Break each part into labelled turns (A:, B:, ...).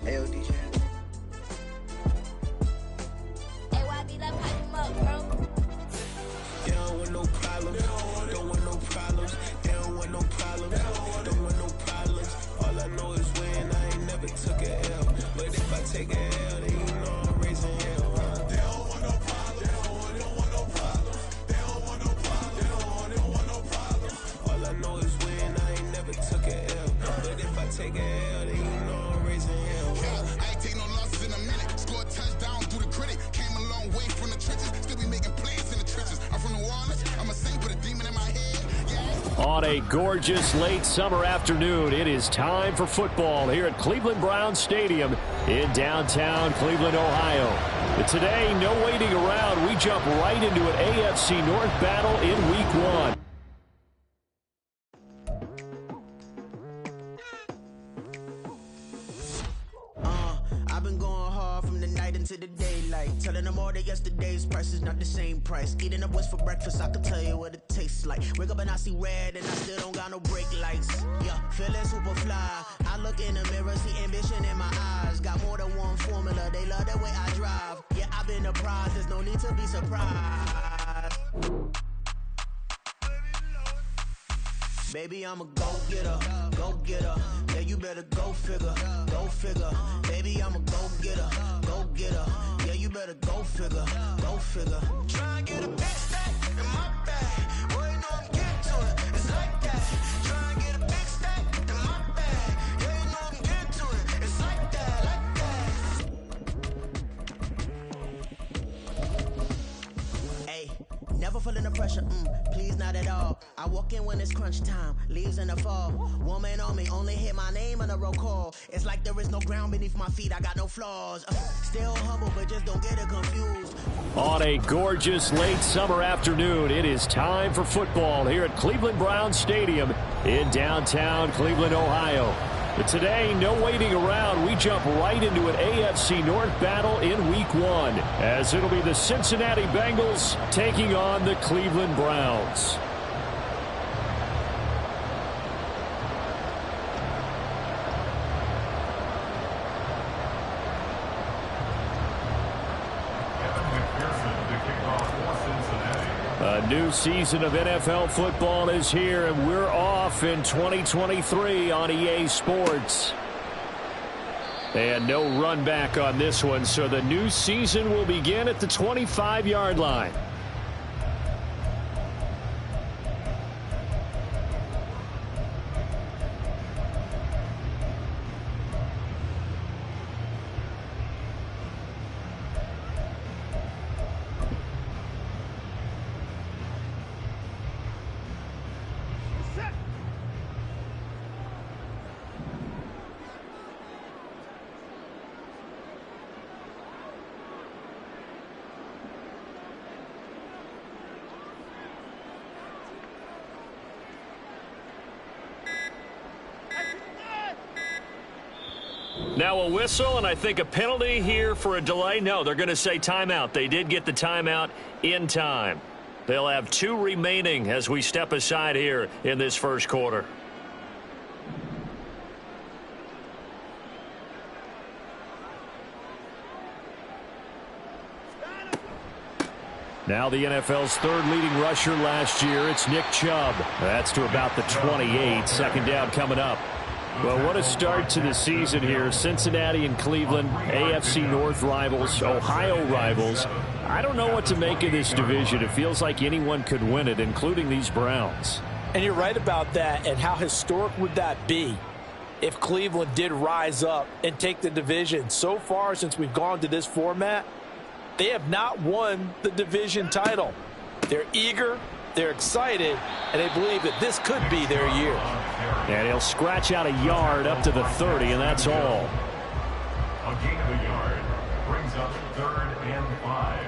A: Ayo, DJ.
B: They don't want no problems, don't want no problems. They don't want no problems, don't want no problems. All I know is win, I ain't never took a L. But if I take a L, then you know I'm raising hell. They don't want no problems, they don't want no problems. They don't want no problems, they don't want no problems. All I know is win, I ain't never took a L. But if I take a L, then you know I'm raising hell.
C: I ain't take no losses in a minute. Scored touchdown through the critic. Came a long way from the trenches. Still be making plays in the trenches. I'm from New Orleans. I'm a saint with a demon in my head. Yeah.
D: On a gorgeous late summer afternoon, it is time for football here at Cleveland Browns Stadium in downtown Cleveland, Ohio. But today, no waiting around. We jump right into an AFC North battle in Week 1.
E: I've been going hard from the night into the daylight, telling them all that yesterday's price is not the same price. Eating up West for breakfast, I can tell you what it tastes like. Wake up and I see red and I still don't got no brake lights. Yeah, feeling super fly. I look in the mirror, see ambition in my eyes. Got more than one formula, they love the way I drive. Yeah, I've been a prize, there's no need to be surprised. Baby, I'm a go-getter, go-getter. Yeah, you better go figure, go figure. Baby, I'm a go-getter, go-getter. Yeah, you better go figure, go figure. Try and get a big stack in my bag. Boy, you know I'm getting to it, it's like that. Try and get a big stack in my bag. Yeah, you know I'm getting to it, it's like that, like that. Hey, never feeling the pressure, please not at all. I walk in when it's crunch time, leaves in the fall. Woman on me, only hit my name on a roll call. It's like there is no ground beneath my feet, I got no flaws. Still humble, but just don't get it confused.
D: On a gorgeous late summer afternoon, it is time for football here at Cleveland Browns Stadium in downtown Cleveland, Ohio. But today, no waiting around. We jump right into an AFC North battle in Week 1, as it'll be the Cincinnati Bengals taking on the Cleveland Browns. A new season of NFL football is here, and we're off in 2023 on EA Sports. And no run back on this one, so the new season will begin at the 25-yard line. Now a whistle, and I think a penalty here for a delay. No, they're going to say timeout. They did get the timeout in time. They'll have 2 remaining as we step aside here in this first quarter. Now the NFL's 3rd leading rusher last year. It's Nick Chubb. That's to about the 28. Second down coming up. Well, what a start to the season here. Cincinnati and Cleveland, AFC North rivals, Ohio rivals. I don't know what to make of this division. It feels like anyone could win it, including these Browns.
F: And you're right about that. And how historic would that be if Cleveland did rise up and take the division? So far, since we've gone to this format, they have not won the division title. They're eager, they're excited, and they believe that this could be their year.
D: And he'll scratch out a yard up to the 30, and that's all.
G: A gain of a yard brings up 3rd and 5.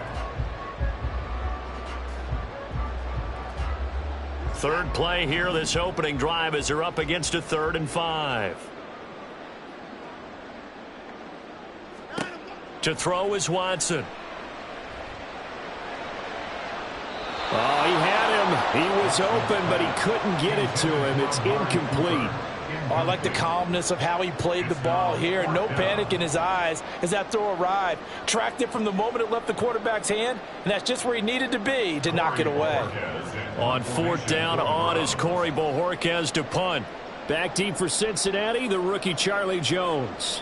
D: Third play here, this opening drive, as they're up against a 3rd and 5. To throw is Watson. Oh, he had him. He was open, but he couldn't get it to him. It's incomplete.
F: Oh, I like the calmness of how he played the ball here. No panic in his eyes as that throw arrived. Tracked it from the moment it left the quarterback's hand, and that's just where he needed to be to knock it away.
D: On fourth down, on is Corey Bojorquez to punt. Back deep for Cincinnati, the rookie Charlie Jones.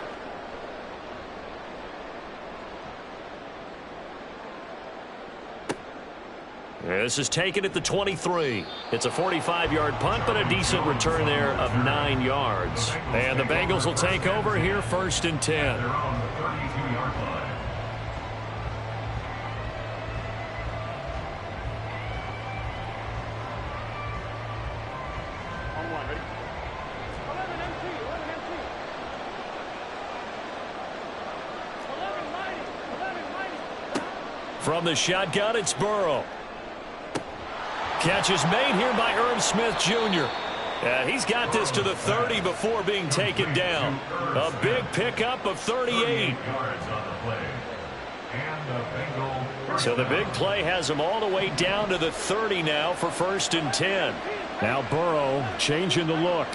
D: This is taken at the 23. It's a 45-yard punt, but a decent return there of 9 yards. And the Bengals will take over here, first and 10.
G: They're on the 32-yard line.
D: From the shotgun, it's Burrow. Catch is made here by Irv Smith Jr. He's got this to the 30 before being taken down. A big pickup of 38. So the big play has him all the way down to the 30 now for first and 10. Now Burrow changing the look.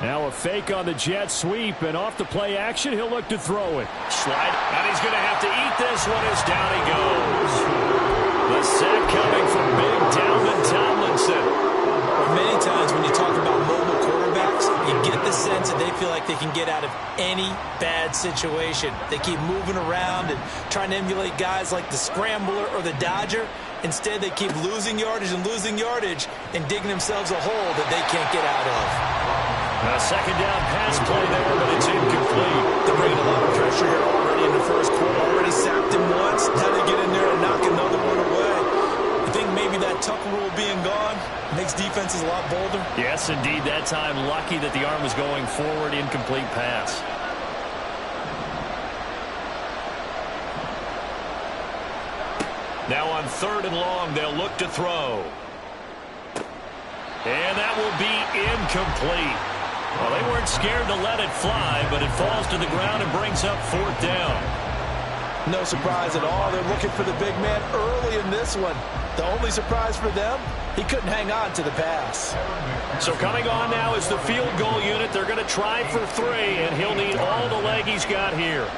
D: Now a fake on the jet sweep, and off the play action, he'll look to throw it. Slide, and he's going to have to eat this one as down he goes. The sack coming from big Dalvin Tomlinson.
F: Many times when you talk about mobile quarterbacks, you get the sense that they feel like they can get out of any bad situation. They keep moving around and trying to emulate guys like the Scrambler or the Dodger. Instead, they keep losing yardage and digging themselves a hole that they can't get out of.
D: A second down pass play there, but it's incomplete.
F: They're bringing a lot of pressure here already in the first quarter. Already sacked him once. Now they get in there and knock another one away. I think maybe that Tucker rule being gone makes defenses a lot bolder.
D: Yes, indeed. That time, lucky that the arm was going forward. Incomplete pass. Now on third and long, they'll look to throw. And that will be incomplete. Well, they weren't scared to let it fly, but it falls to the ground and brings up fourth down.
F: No surprise at all. They're looking for the big man early in this one. The only surprise for them, he couldn't hang on to the pass.
D: So coming on now is the field goal unit. They're going to try for 3, and he'll need all the leg he's got here.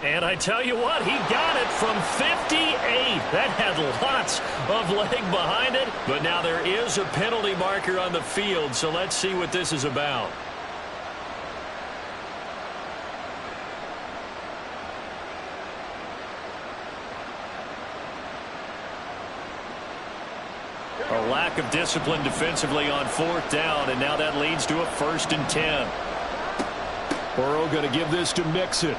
D: And I tell you what, he got it from 58. That had lots of leg behind it. But now there is a penalty marker on the field, so let's see what this is about. A lack of discipline defensively on fourth down, and now that leads to a first and 10. Burrow going to give this to Mixon.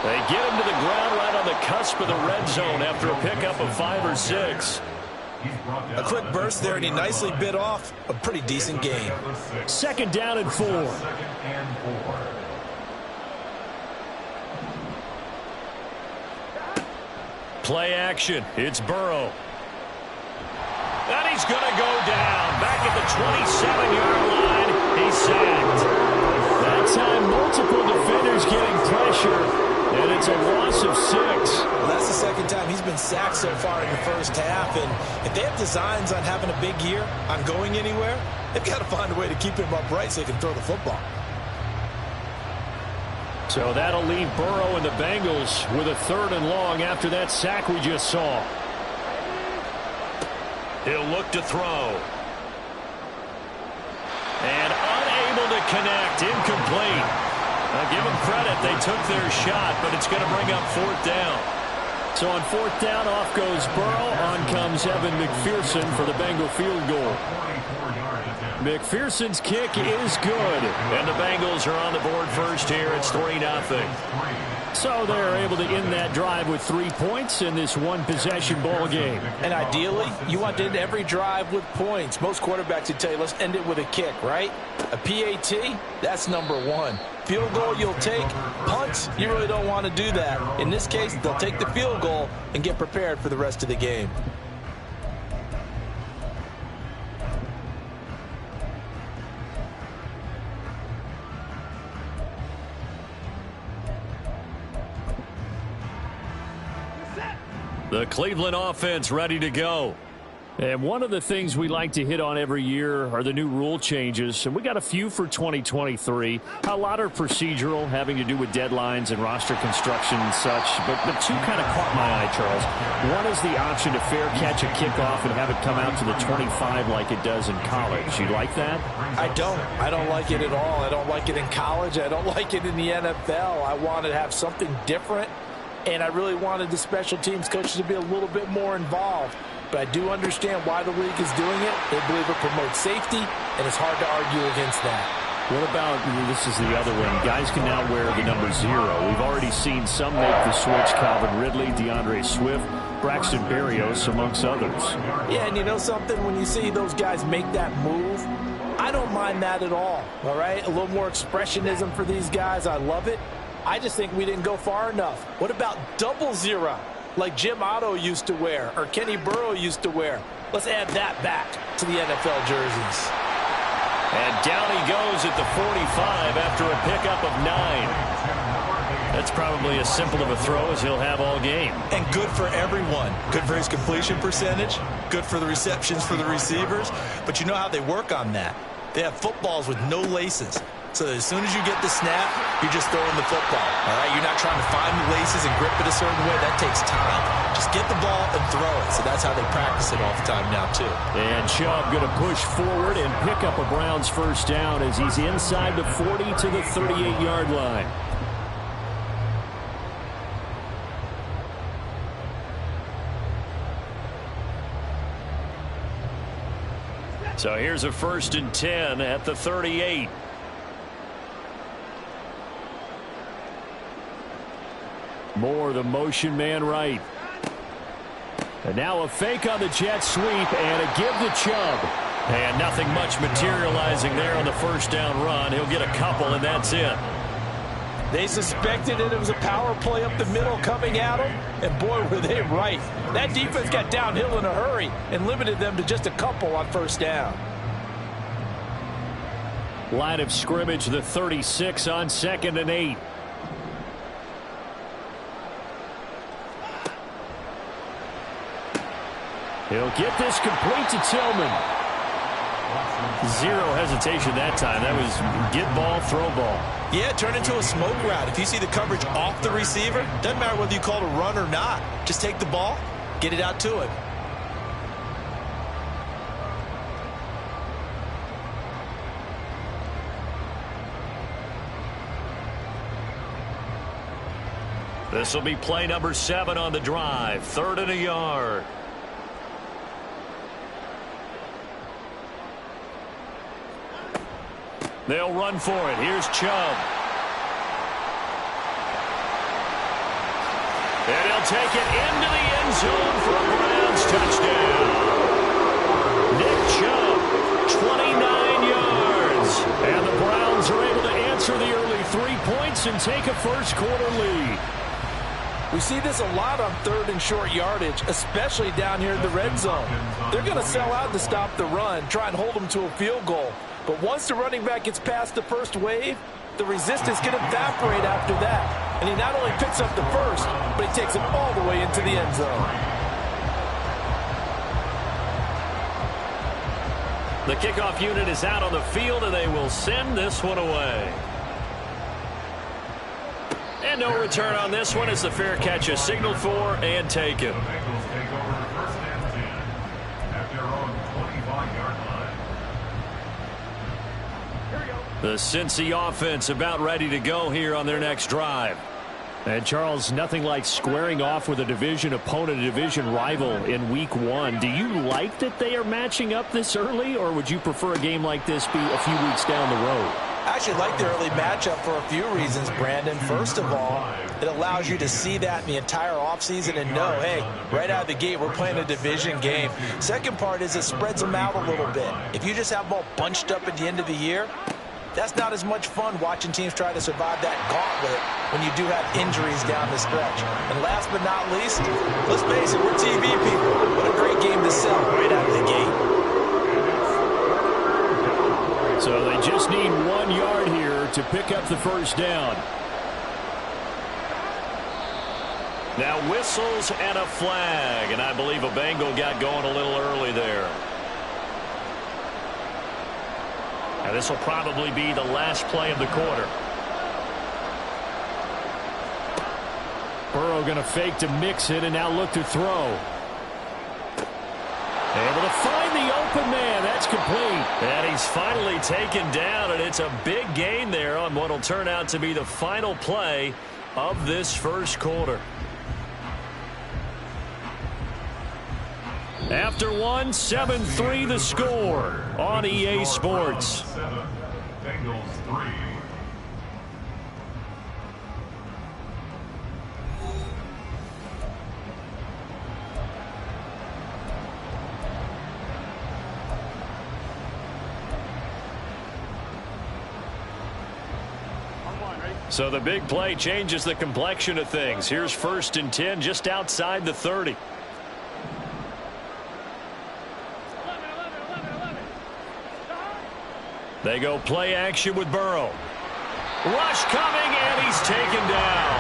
D: They get him to the ground right on the cusp of the red zone after a pickup of 5 or 6.
F: A quick burst there, and he nicely bit off a pretty decent gain.
D: Second down and 4. Play action. It's Burrow. And he's going to go down. Back at the 27-yard line. He's sacked. That time, multiple defenders getting pressure. And it's a loss of 6.
F: Well, that's the second time he's been sacked so far in the first half. And if they have designs on having a big year, on going anywhere, they've got to find a way to keep him upright so they can throw the football.
D: So that'll leave Burrow and the Bengals with a third and long after that sack we just saw. He'll look to throw. And unable to connect. Incomplete. Give them credit. They took their shot, but it's going to bring up fourth down. So on fourth down, off goes Burrow. On comes Evan McPherson for the Bengal field goal. McPherson's kick is good. And the Bengals are on the board first here. It's 3-0. So they're able to end that drive with 3 points in this one-possession ball game.
F: And ideally, you want to end every drive with points. Most quarterbacks would tell you, let's end it with a kick, right? A PAT, that's number 1. Field goal you'll take. Punts, you really don't want to do that. In this case, they'll take the field goal and get prepared for the rest of the game.
D: The Cleveland offense ready to go. And one of the things we like to hit on every year are the new rule changes, and we got a few for 2023. A lot are procedural, having to do with deadlines and roster construction and such, but two kind of caught my eye, Charles. One is the option to fair catch a kickoff and have it come out to the 25 like it does in college. You like that?
F: I don't like it at all. I don't like it in college. I don't like it in the NFL. I want to have something different, and I really wanted the special teams coaches to be a little bit more involved. But I do understand why the league is doing it. They believe it promotes safety, and it's hard to argue against that. What about, this is the other one, guys can now wear the number 0. We've already seen some make the switch, Calvin Ridley, DeAndre Swift, Braxton Berrios, amongst others. Yeah, and you know something? When you see those guys make that move, I don't mind that at all right? A little more expressionism for these guys. I love it. I just think we didn't go far enough. What about double 0? Like Jim Otto used to wear or Kenny Burrow used to wear. Let's add that back to the NFL jerseys.
D: And down he goes at the 45 after a pickup of 9. That's probably as simple of a throw as he'll have all game.
A: And good for everyone. Good for his completion percentage. Good for the receptions for the receivers. But you know how they work on that. They have footballs with no laces. So as soon as you get the snap, you're just throwing the football. All right, you're not trying to find the laces and grip it a certain way. That takes time. Just get the ball and throw it. So that's how they practice it all the time now, too.
D: And Chubb going to push forward and pick up a Browns first down as he's inside the 40 to the 38-yard line. So here's a 1st and 10 at the 38. Moore, the motion man right. And now a fake on the jet sweep and a give to Chubb. And nothing much materializing there on the first down run. He'll get a couple, and that's it.
F: They suspected it was a power play up the middle coming at them, and boy, were they right. That defense got downhill in a hurry and limited them to just a couple on first down.
D: Line of scrimmage, the 36 on 2nd and 8. He'll get this complete to Tillman. 0 hesitation that time. That was get ball, throw ball.
A: Yeah, turn into a smoke route. If you see the coverage off the receiver, doesn't matter whether you call it a run or not. Just take the ball, get it out to him.
D: This will be play number 7 on the drive. 3rd and a yard. They'll run for it. Here's Chubb. And he'll take it into the end zone for a Browns touchdown. Nick Chubb, 29 yards. And the Browns are able to answer the early 3 points and take a first-quarter lead.
F: We see this a lot on 3rd and short yardage, especially down here in the red zone. They're going to sell out to stop the run, try and hold them to a field goal. But once the running back gets past the first wave, the resistance can evaporate after that. And he not only picks up the first, but he takes it all the way into the end zone.
D: The kickoff unit is out on the field, and they will send this one away. And no return on this one as the fair catch is signaled for and taken.
G: The Bengals take over 1st and 10 at their own 25-yard line.
D: The Cincy offense about ready to go here on their next drive. And Charles, nothing like squaring off with a division opponent, a division rival in week 1. Do you like that they are matching up this early, or would you prefer a game like this be a few weeks down the road?
F: I actually like the early matchup for a few reasons, Brandon. First of all, it allows you to see that in the entire offseason and know, hey, right out of the gate, we're playing a division game. Second part is it spreads them out a little bit. If you just have them all bunched up at the end of the year, that's not as much fun watching teams try to survive that gauntlet when you do have injuries down the stretch. And last but not least, let's face it, we're TV people. What a great game to sell right out of the gate.
D: So they just need 1 yard here to pick up the first down. Now whistles and a flag, and I believe a Bengal got going a little early there. Now this will probably be the last play of the quarter. Burrow going to fake to mix it and now look to throw. Able to find the open man. That's complete. And he's finally taken down, and it's a big gain there on what will turn out to be the final play of this first quarter. After one, 7-3 the score on EA Sports.
G: Bengals 3.
D: So the big play changes the complexion of things. Here's 1st and 10 just outside the 30. They go play action with Burrow. Rush coming, and he's taken down.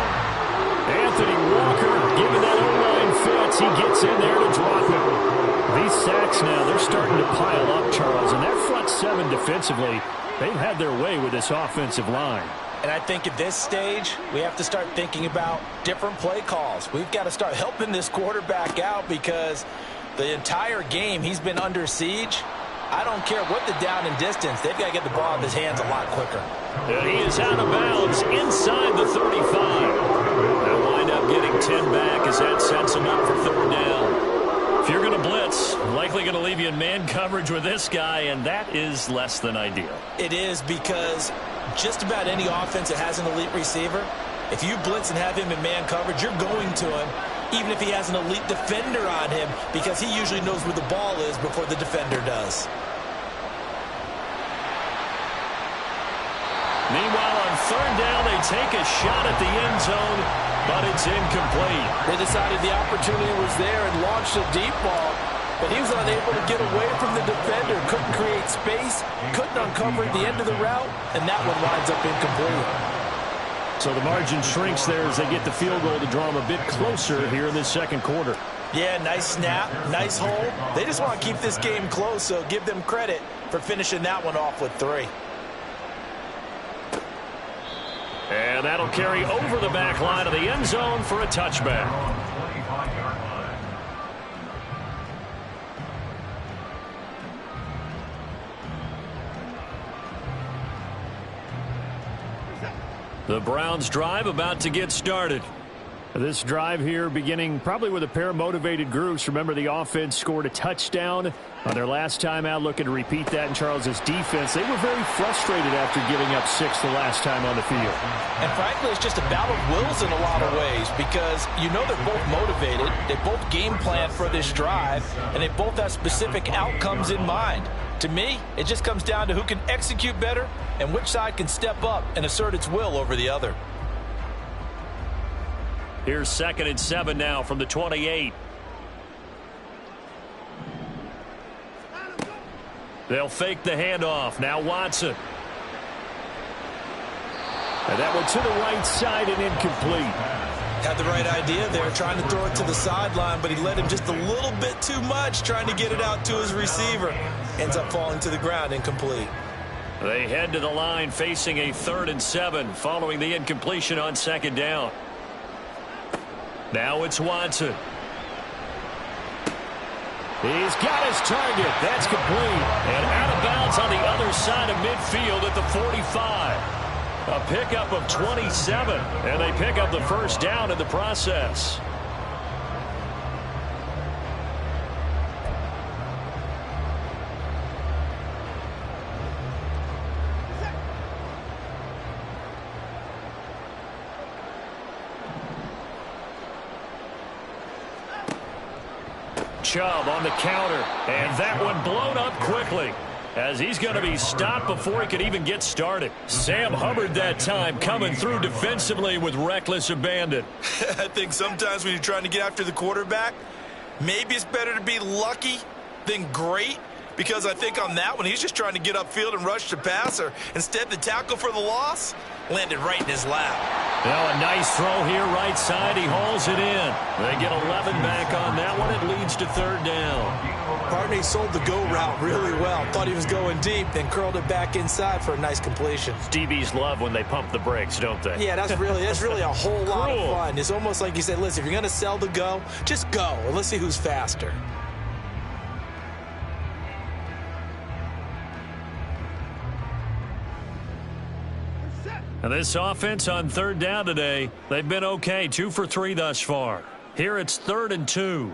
D: Anthony Walker giving that O-line fits. He gets in there to drop it. These sacks now, they're starting to pile up, Charles. And that front seven defensively, they've had their way with this offensive line.
F: And I think at this stage, we have to start thinking about different play calls. We've got to start helping this quarterback out because the entire game he's been under siege. I don't care what the down and distance. They've got to get the ball in his hands a lot quicker.
D: And he is out of bounds inside the 35. They'll wind up getting 10 back as that sets him up for 3rd down. If you're going to blitz, likely going to leave you in man coverage with this guy, and that is less than ideal.
F: It is because just about any offense that has an elite receiver, if you blitz and have him in man coverage, you're going to him, even if he has an elite defender on him, because he usually knows where the ball is before the defender does.
D: Meanwhile, on 3rd down, they take a shot at the end zone, but it's incomplete.
F: They decided the opportunity was there and launched a deep ball, but he was unable to get away from the defender, couldn't create space, couldn't uncover the end of the route, and that one winds up incomplete.
D: So the margin shrinks there as they get the field goal to draw them a bit closer here in this 2nd quarter.
F: Yeah, nice snap, nice hold. They just want to keep this game close, so give them credit for finishing that one off with 3.
D: And that'll carry over the back line of the end zone for a touchback. The Browns drive about to get started. This drive here beginning probably with a pair of motivated groups. Remember, the offense scored a touchdown on their last time out. Looking to repeat that in Charles's defense. They were very frustrated after giving up 6 the last time on the field.
F: And frankly, it's just a battle of wills in a lot of ways because you know they're both motivated. They both game plan for this drive, and they both have specific outcomes in mind. To me, it just comes down to who can execute better and which side can step up and assert its will over the other.
D: Here's 2nd and 7 now from the 28. They'll fake the handoff. Now Watson. And that one to the right side and incomplete.
F: Had the right idea there, trying to throw it to the sideline, but he let him just a little bit too much, trying to get it out to his receiver. Ends up falling to the ground, incomplete.
D: They head to the line facing a 3rd and 7 following the incompletion on 2nd down. Now it's Watson. He's got his target. That's complete. And out of bounds on the other side of midfield at the 45. A pickup of 27. And they pick up the 1st down in the process. Chubb on the counter, and that one blown up quickly as he's going to be stopped before he could even get started. Sam Hubbard that time coming through defensively with reckless abandon.
A: I think sometimes when you're trying to get after the quarterback, maybe it's better to be lucky than great, because I think on that one he's just trying to get upfield and rush the passer. Instead, the tackle for the loss, landed right in his lap.
D: Now a nice throw here right side. He hauls it in. They get 11 back on that one. It leads to third down.
F: Partner sold the go route really well. Thought he was going deep, then curled it back inside for a nice completion.
D: DBs love when they pump the brakes, don't they?
F: Yeah, that's really a whole lot of fun. It's almost like you said, listen, if you're going to sell the go, just go. And let's see who's faster.
D: And this offense on third down today, they've been okay. 2 for 3 thus far. Here it's 3rd and 2.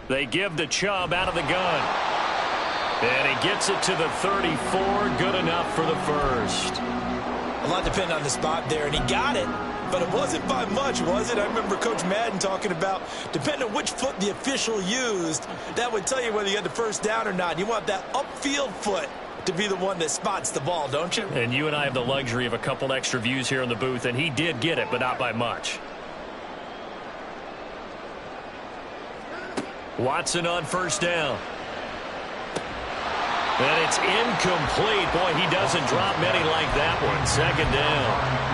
D: They give to Chubb out of the gun. And he gets it to the 34. Good enough for the first.
A: A lot depended on the spot there, and he got it. But it wasn't by much, was it? I remember Coach Madden talking about, depending on which foot the official used, that would tell you whether you had the first down or not. You want that upfield foot to be the one that spots the ball, don't you?
D: And you and I have the luxury of a couple extra views here in the booth, and he did get it, but not by much. Watson on first down. And it's incomplete. Boy, he doesn't drop many like that one. 2nd down.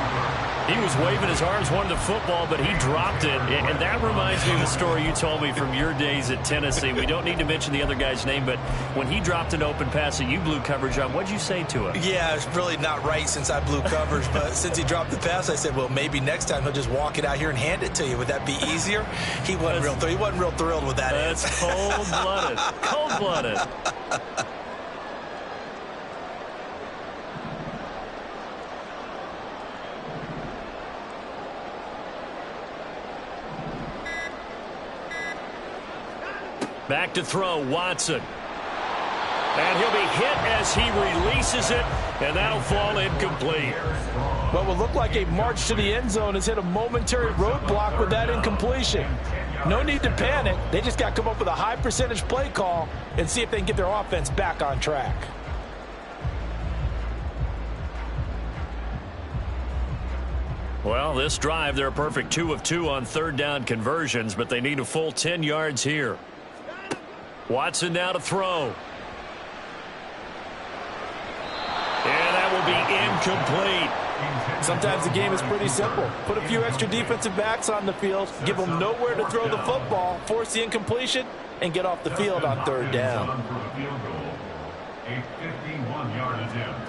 D: He was waving his arms, wanted the football, but he dropped it. And that reminds me of the story you told me from your days at Tennessee. We don't need to mention the other guy's name, but when he dropped an open pass that you blew coverage on, what'd you say to him?
A: Yeah, it's really not right since I blew coverage, but since he dropped the pass, I said, well, maybe next time he'll just walk it out here and hand it to you. Would that be easier? He wasn't real thrilled with that.
D: That's cold-blooded. Cold-blooded. Back to throw, Watson. And he'll be hit as he releases it, and that'll fall incomplete.
F: What will look like a march to the end zone has hit a momentary roadblock with that incompletion. No need to panic. They just got to come up with a high percentage play call and see if they can get their offense back on track.
D: Well, this drive, they're a perfect 2 of 2 on third down conversions, but they need a full 10 yards here. Watson now to throw. And that will be incomplete.
F: Sometimes the game is pretty simple. Put a few extra defensive backs on the field, give them nowhere to throw the football, force the incompletion, and get off the field on third down.
G: A 51-yard attempt.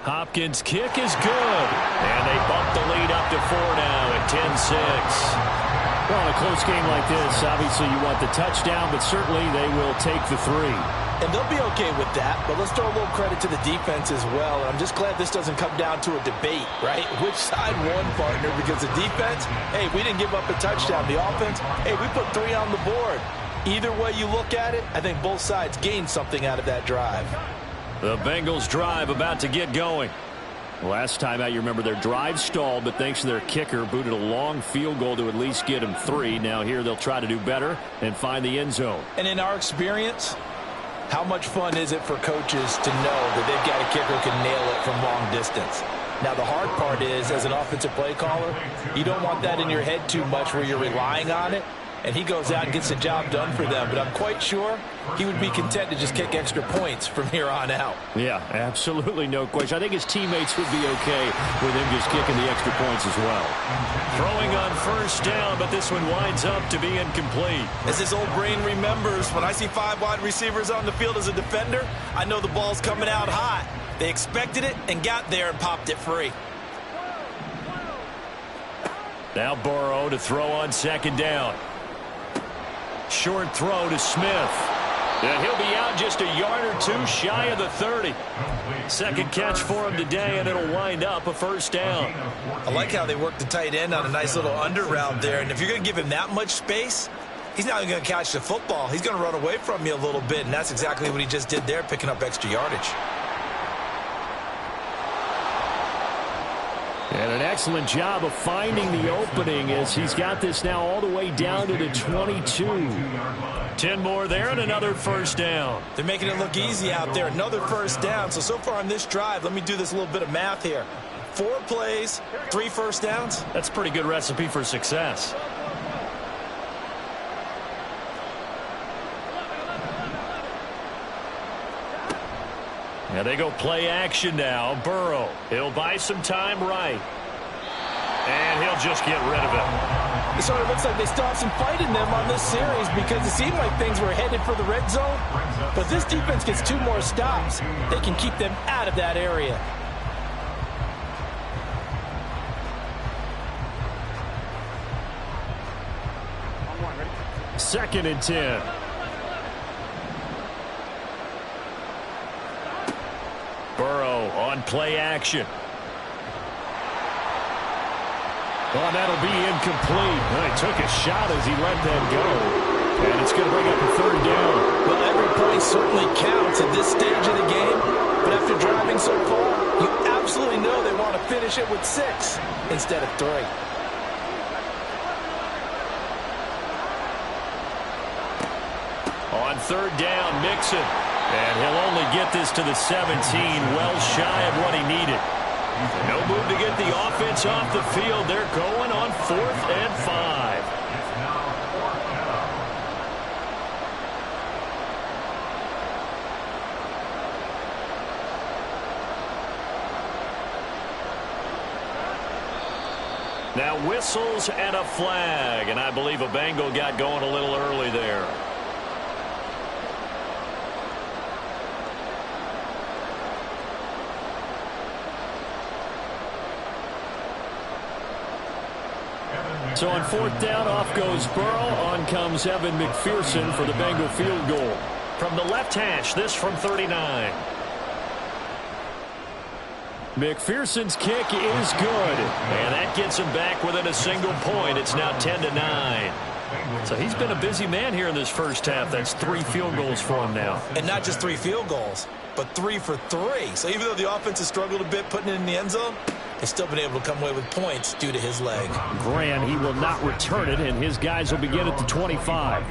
D: Hopkins' kick is good. And they bump the lead up to 4 now at 10-6.
H: Well, in a close game like this, obviously you want the touchdown, but certainly they will take the 3.
F: And they'll be okay with that, but let's throw a little credit to the defense as well. And I'm just glad this doesn't come down to a debate, right? Which side won, partner? Because the defense, hey, we didn't give up a touchdown. The offense, hey, we put 3 on the board. Either way you look at it, I think both sides gained something out of that drive.
D: The Bengals drive about to get going.
H: Last time out, you remember their drive stalled, but thanks to their kicker, booted a long field goal to at least get them 3. Now here they'll try to do better and find the end zone.
F: And in our experience, how much fun is it for coaches to know that they've got a kicker who can nail it from long distance? Now, the hard part is, as an offensive play caller, you don't want that in your head too much where you're relying on it. And he goes out and gets the job done for them. But I'm quite sure he would be content to just kick extra points from here on out.
H: Yeah, absolutely no question. I think his teammates would be okay with him just kicking the extra points as well.
D: Throwing on first down, but this one winds up to be incomplete.
A: As his old brain remembers, when I see 5 wide receivers on the field as a defender, I know the ball's coming out hot. They expected it and got there and popped it free.
D: Now Burrow to throw on second down. Short throw to Smith. And he'll be out just a yard or 2 shy of the 30. Second catch for him today, and it'll wind up a first down.
A: I like how they work the tight end on a nice little under route there. And if you're going to give him that much space, he's not even going to catch the football. He's going to run away from you a little bit, and that's exactly what he just did there, picking up extra yardage.
H: And an excellent job of finding the opening as he's got this now all the way down to the 22.
D: 10 more there and another first down.
A: They're making it look easy out there. Another first down. So far on this drive, let me do this little bit of math here. 4 plays, 3 first downs.
D: That's a pretty good recipe for success.
H: And they go play action now. Burrow. He'll buy some time right. And he'll just get rid of it.
F: So it looks like they still have some fight in them on this series because it seemed like things were headed for the red zone. But this defense gets 2 more stops. They can keep them out of that area.
D: Second and 10.
H: Burrow on play action.
D: Oh, that'll be incomplete. Well, he took a shot as he let that go. And it's going to bring up a 3rd down.
F: Well, every point certainly counts at this stage of the game. But after driving so far, you absolutely know they want to finish it with 6 instead of 3.
H: On 3rd down, Mixon. And he'll only get this to the 17, well shy of what he needed. No move to get the offense off the field. They're going on 4th and 5. Now whistles and a flag. And I believe a Bengal got going a little early there. So on 4th down, off goes Burrow. On comes Evan McPherson for the Bengal field goal. From the left hash, this from 39.
D: McPherson's kick is good.
H: And that gets him back within a single point. It's now 10-9. So he's been a busy man here in this first half. That's 3 field goals for him now.
A: And not just 3 field goals, but 3 for 3. So even though the offense has struggled a bit putting it in the end zone, they've still been able to come away with points due to his leg.
D: Grant, he will not return it, and his guys will begin at the 25.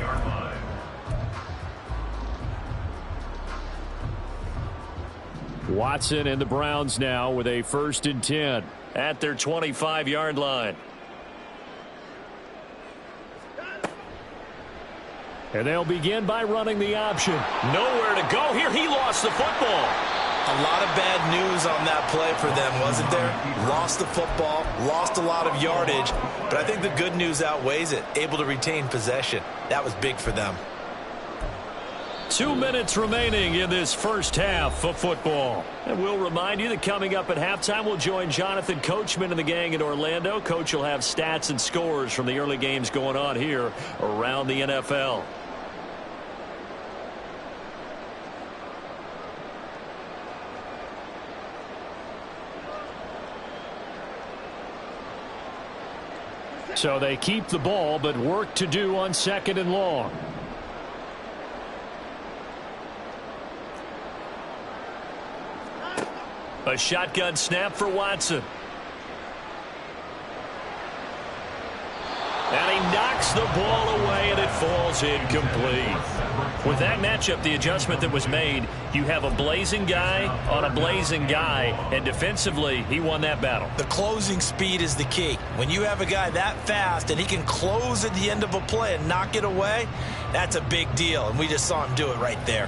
D: Watson and the Browns now with a 1st and 10
H: at their 25-yard line.
D: And they'll begin by running the option.
H: Nowhere to go here. He lost the football.
A: A lot of bad news on that play for them, wasn't there? Lost the football, lost a lot of yardage, but I think the good news outweighs it. Able to retain possession. That was big for them.
H: 2 minutes remaining in this first half of football. And we'll remind you that coming up at halftime, we'll join Jonathan Coachman and the gang in Orlando. Coach will have stats and scores from the early games going on here around the NFL.
D: So they keep the ball, but work to do on 2nd and long.
H: A shotgun snap for Watson. And he knocks the ball away, and it falls incomplete. With that matchup, the adjustment that was made, you have a blazing guy on a blazing guy, and defensively, he won that battle.
A: The closing speed is the key. When you have a guy that fast and he can close at the end of a play and knock it away, that's a big deal, and we just saw him do it right there.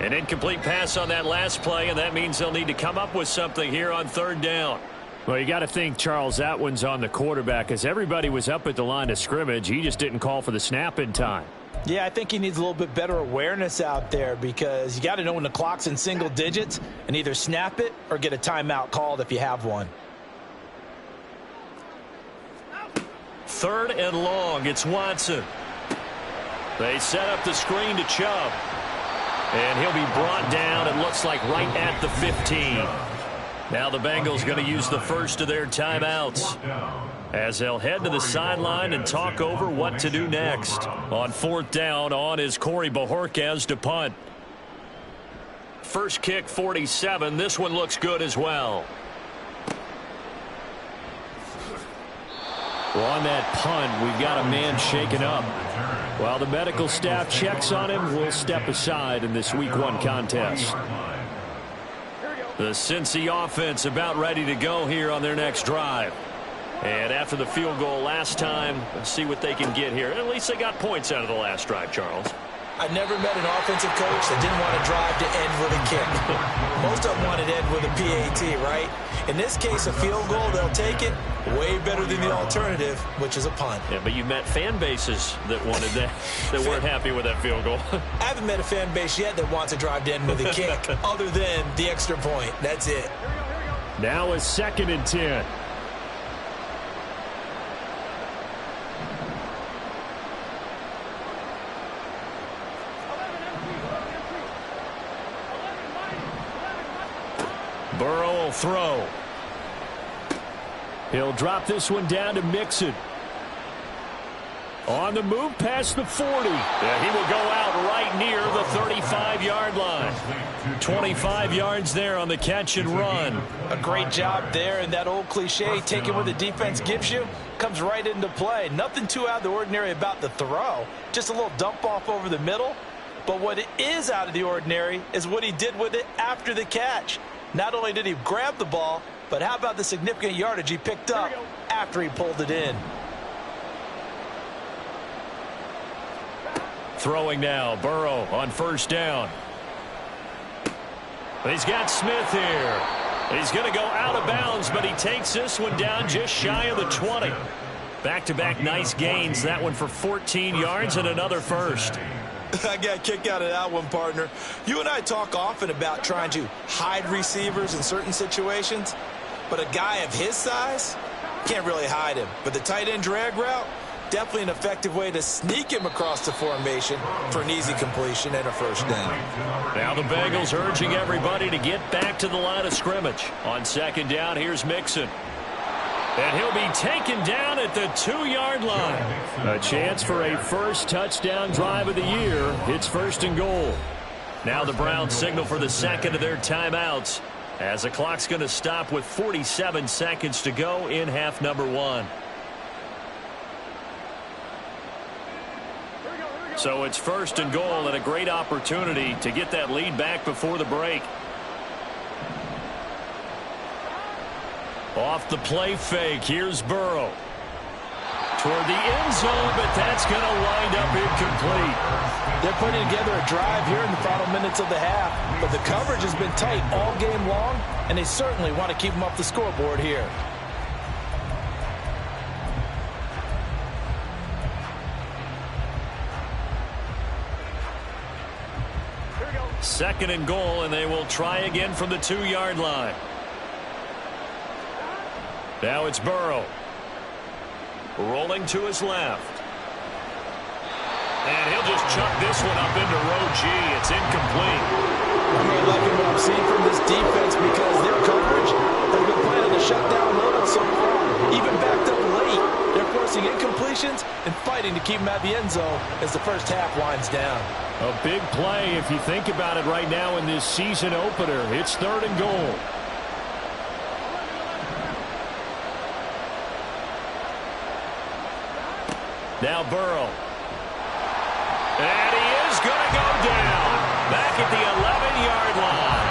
H: An incomplete pass on that last play, and that means they'll need to come up with something here on 3rd down.
D: Well, you got to think, Charles, that one's on the quarterback as everybody was up at the line of scrimmage. He just didn't call for the snap in time.
F: Yeah, I think he needs a little bit better awareness out there because you got to know when the clock's in single digits and either snap it or get a timeout called if you have one.
H: 3rd and long. It's Watson. They set up the screen to Chubb. And he'll be brought down, it looks like, right at the 15. Now the Bengals going to use the first of their timeouts as they'll head to the sideline and talk over what to do next. On 4th down, on is Corey Bojorquez to punt. First kick, 47. This one looks good as well.
D: Well, on that punt, we've got a man shaken up. While the medical staff checks on him, we'll step aside in this Week 1 contest. The Cincy offense about ready to go here on their next drive. And after the field goal last time, let's see what they can get here. At least they got points out of the last drive, Charles.
F: I never met an offensive coach that didn't want to drive to end with a kick. Most of them want to end with a PAT, right? In this case, a field goal, they'll take it. Way better than the alternative, which is a punt.
D: Yeah, but you met fan bases that wanted that, that weren't happy with that field goal.
F: I haven't met a fan base yet that wants to drive to end with a kick, other than the extra point. That's it.
D: Now a 2nd and 10. Burrow will throw. He'll drop this one down to Mixon. On the move past the 40. Yeah, he will go out right near the 35-yard line. 25 yards there on the catch and run.
F: A great job there, and that old cliche, taking what the defense gives you, comes right into play. Nothing too out of the ordinary about the throw. Just a little dump off over the middle. But what is out of the ordinary is what he did with it after the catch. Not only did he grab the ball, but how about the significant yardage he picked up after he pulled it in?
D: Throwing now, Burrow on 1st down. He's got Smith here. He's going to go out of bounds, but he takes this one down just shy of the 20. Back-to-back nice gains. That one for 14 yards and another first.
F: I got a kick out of that one, partner. You and I talk often about trying to hide receivers in certain situations, but a guy of his size can't really hide him. But the tight end drag route, definitely an effective way to sneak him across the formation for an easy completion and a 1st down.
D: Now the Bengals urging everybody to get back to the line of scrimmage. On 2nd down, here's Mixon. And he'll be taken down at the 2-yard line. A chance for a first touchdown drive of the year. It's 1st and goal. Now the Browns signal for the 2nd of their timeouts, as the clock's going to stop with 47 seconds to go in half number 1. So it's 1st and goal, and a great opportunity to get that lead back before the break. Off the play fake, here's Burrow. Toward the end zone, but that's going to wind up incomplete.
F: They're putting together a drive here in the final minutes of the half, but the coverage has been tight all game long, and they certainly want to keep them off the scoreboard here.
D: Second and goal, and they will try again from the 2-yard line. Now it's Burrow. Rolling to his left. And he'll just chuck this one up into row G. It's incomplete.
F: I'm really liking what I'm seeing from this defense because their coverage has been playing on the shutdown level so far. Even backed up late, they're forcing incompletions and fighting to keep them at the end zone as the first half winds down.
D: A big play if you think about it right now in this season opener. It's 3rd and goal. Now Burrow. And he is going to go down. Back at the 11-yard line.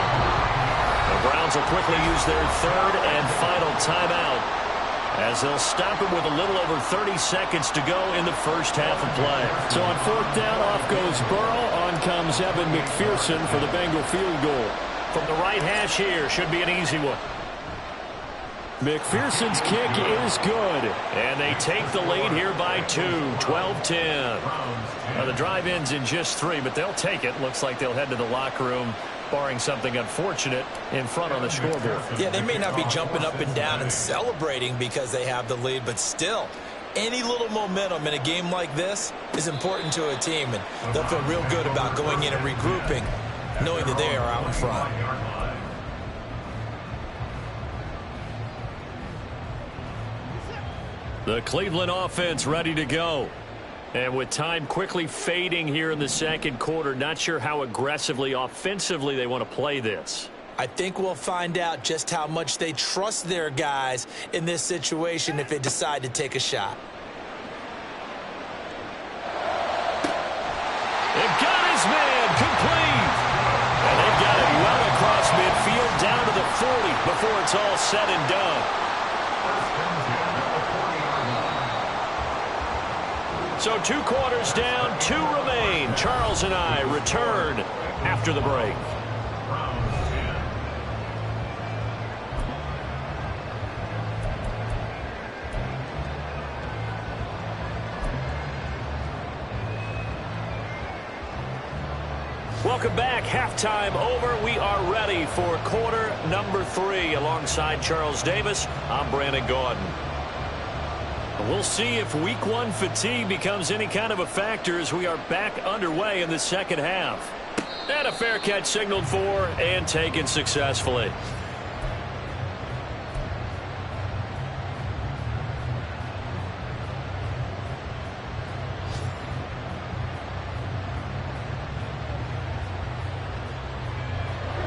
D: The Browns will quickly use their 3rd and final timeout, as they'll stop it with a little over 30 seconds to go in the first half of play. So on 4th down, off goes Burrow. On comes Evan McPherson for the Bengal field goal. From the right hash here, should be an easy one. McPherson's kick is good. And they take the lead here by 2, 12-10. Now the drive ends in just 3, but they'll take it. Looks like they'll head to the locker room, barring something unfortunate, in front on the scoreboard.
F: Yeah, they may not be jumping up and down and celebrating because they have the lead, but still, any little momentum in a game like this is important to a team, and they'll feel real good about going in and regrouping, knowing that they are out in front.
D: The Cleveland offense ready to go. And with time quickly fading here in the 2nd quarter, not sure how aggressively, offensively they want to play this.
F: I think we'll find out just how much they trust their guys in this situation if they decide to take a shot.
H: it's all said and done. So 2 quarters down, 2 remain. Charles and I return after the break. Welcome back. Halftime over. We are ready for quarter number 3. Alongside Charles Davis, I'm Brandon Gaudin. We'll see if week 1 fatigue becomes any kind of a factor as we are back underway in the second half. And a fair catch signaled for and taken successfully.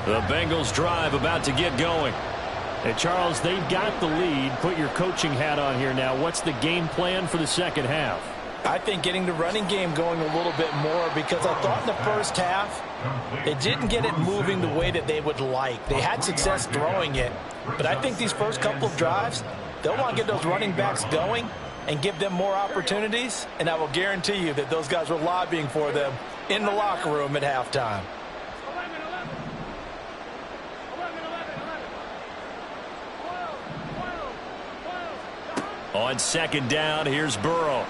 H: The Bengals drive about to get going.
D: Hey, Charles, they've got the lead. Put your coaching hat on here now. What's the game plan for the second half?
F: I think getting the running game going a little bit more, because I thought in the first half they didn't get it moving the way that they would like. They had success throwing it, but I think these first couple of drives, they'll want to get those running backs going and give them more opportunities, and I will guarantee you that those guys were lobbying for them in the locker room at halftime.
H: On second down, here's Burrow.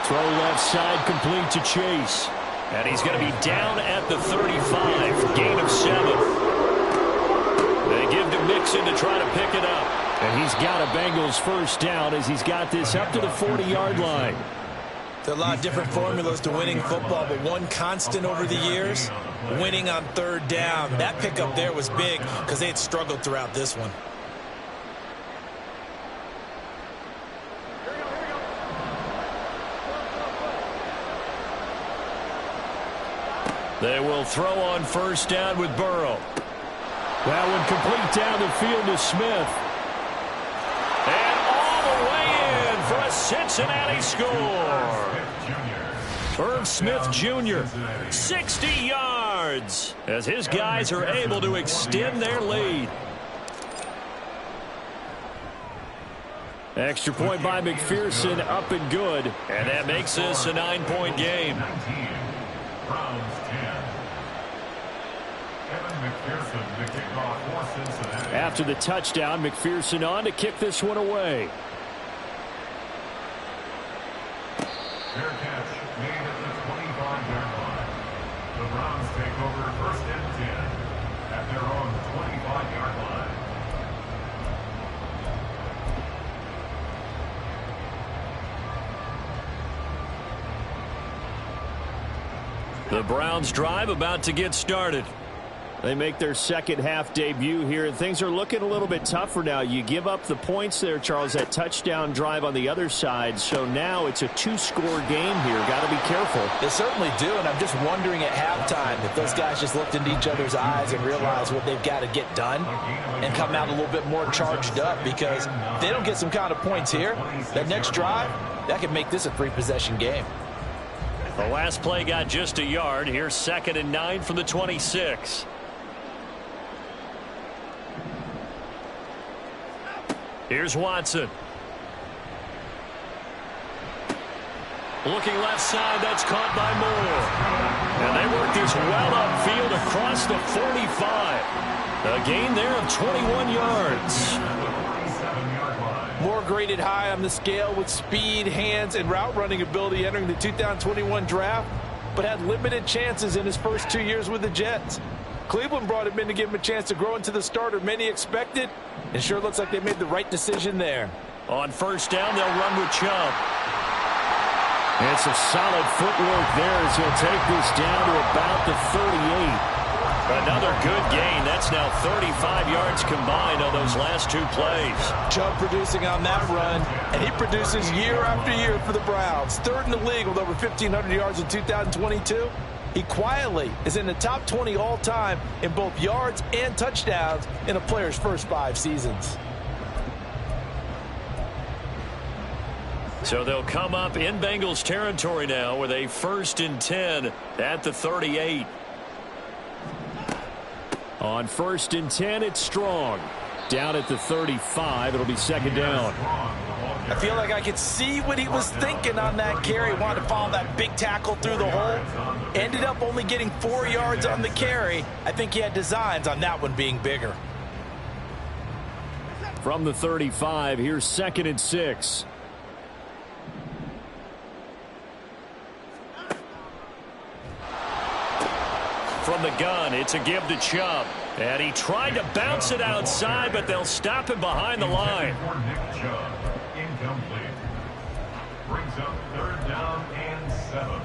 D: Throw left side, complete to Chase.
H: And he's going to be down at the 35, gain of 7. They give to Mixon to try to pick it up.
D: And he's got a Bengals first down as he's got this up to the 40-yard line.
F: There are a lot of different formulas to winning football, but one constant over the years, winning on third down. That pickup there was big because they had struggled throughout this one.
H: They will throw on first down with Burrow.
D: That one complete down the field to Smith.
H: And all the way in for a Cincinnati score. Irv Smith Jr., 60 yards, as his guys are able to extend their lead.
D: Extra point by McPherson, up and good.
H: And that makes this a 9-point game.
D: After the touchdown, McPherson on to kick this one away.
G: Fair catch made at the 25-yard line. The Browns take over first and 10 at their own 25-yard line.
H: The Browns drive about to get started.
D: They make their second half debut here, and things are looking a little bit tougher now. You give up the points there, Charles, that touchdown drive on the other side. So now it's a 2-score game here. Got to be careful.
F: They certainly do, and I'm just wondering at halftime if those guys just looked into each other's eyes and realized what they've got to get done and come out a little bit more charged up, because if they don't get some kind of points here, that next drive, that could make this a 3-possession game.
H: The last play got just a yard. Here's 2nd and 9 from the 26. Here's Watson. Looking left side, that's caught by Moore. And they work this well upfield across the 45. A gain there of 21 yards.
F: Moore graded high on the scale with speed, hands, and route running ability entering the 2021 draft, but had limited chances in his first 2 years with the Jets. Cleveland brought him in to give him a chance to grow into the starter many expected, and sure looks like they made the right decision there.
H: On first down, they'll run with Chubb.
D: It's a solid footwork there as he'll take this down to about the 38.
H: Another good gain. That's now 35 yards combined on those last 2 plays.
F: Chubb producing on that run, and he produces year after year for the Browns. 3rd in the league with over 1,500 yards in 2022. He quietly is in the top 20 all-time in both yards and touchdowns in a player's first 5 seasons.
H: So they'll come up in Bengals territory now with a 1st and 10 at the 38.
D: On 1st and 10, it's Strong. Down at the 35, it'll be second down.
F: I feel like I could see what he was thinking on that carry. Wanted to follow that big tackle through the hole. Ended up only getting 4 yards on the carry. I think he had designs on that one being bigger.
D: From the 35, here's 2nd and 6. From the gun, it's a give to Chubb. And he tried to bounce it outside, but they'll stop him behind the line.
G: Incomplete. Brings up 3rd down and 7.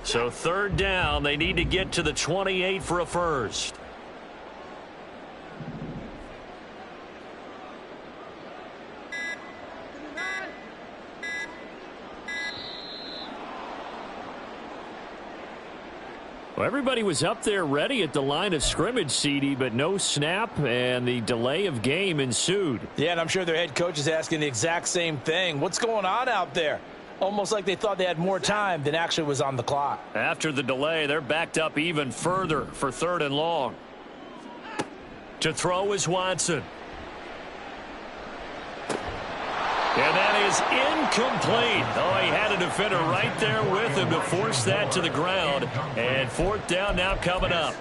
D: So 3rd down, they need to get to the 28 for a first. Well, everybody was up there ready at the line of scrimmage, CD, but no snap, and the delay of game ensued.
F: Yeah, and I'm sure their head coach is asking the exact same thing. What's going on out there? Almost like they thought they had more time than actually was on the clock.
D: After the delay, they're backed up even further for 3rd and long. To throw is Watson. And that is incomplete. Oh, he had a defender right there with him to force that to the ground. And 4th down now coming up.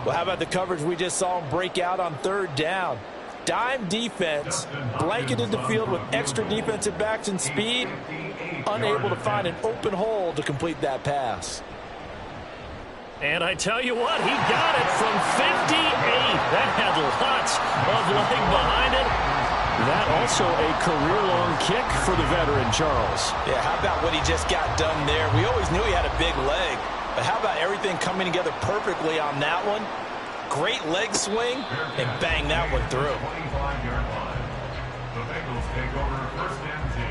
F: Well, how about the coverage we just saw him break out on 3rd down? Dime defense, blanketed the field with extra defensive backs and speed, unable to find an open hole to complete that pass.
D: And I tell you what, he got it from 58. That had lots of leg behind it. That also a career-long kick for the veteran, Charles.
F: Yeah, how about what he just got done there? We always knew he had a big leg, but how about everything coming together perfectly on that one? Great leg swing, and bang that one through.
G: 25-yard line. The Bengals take over 1st and 10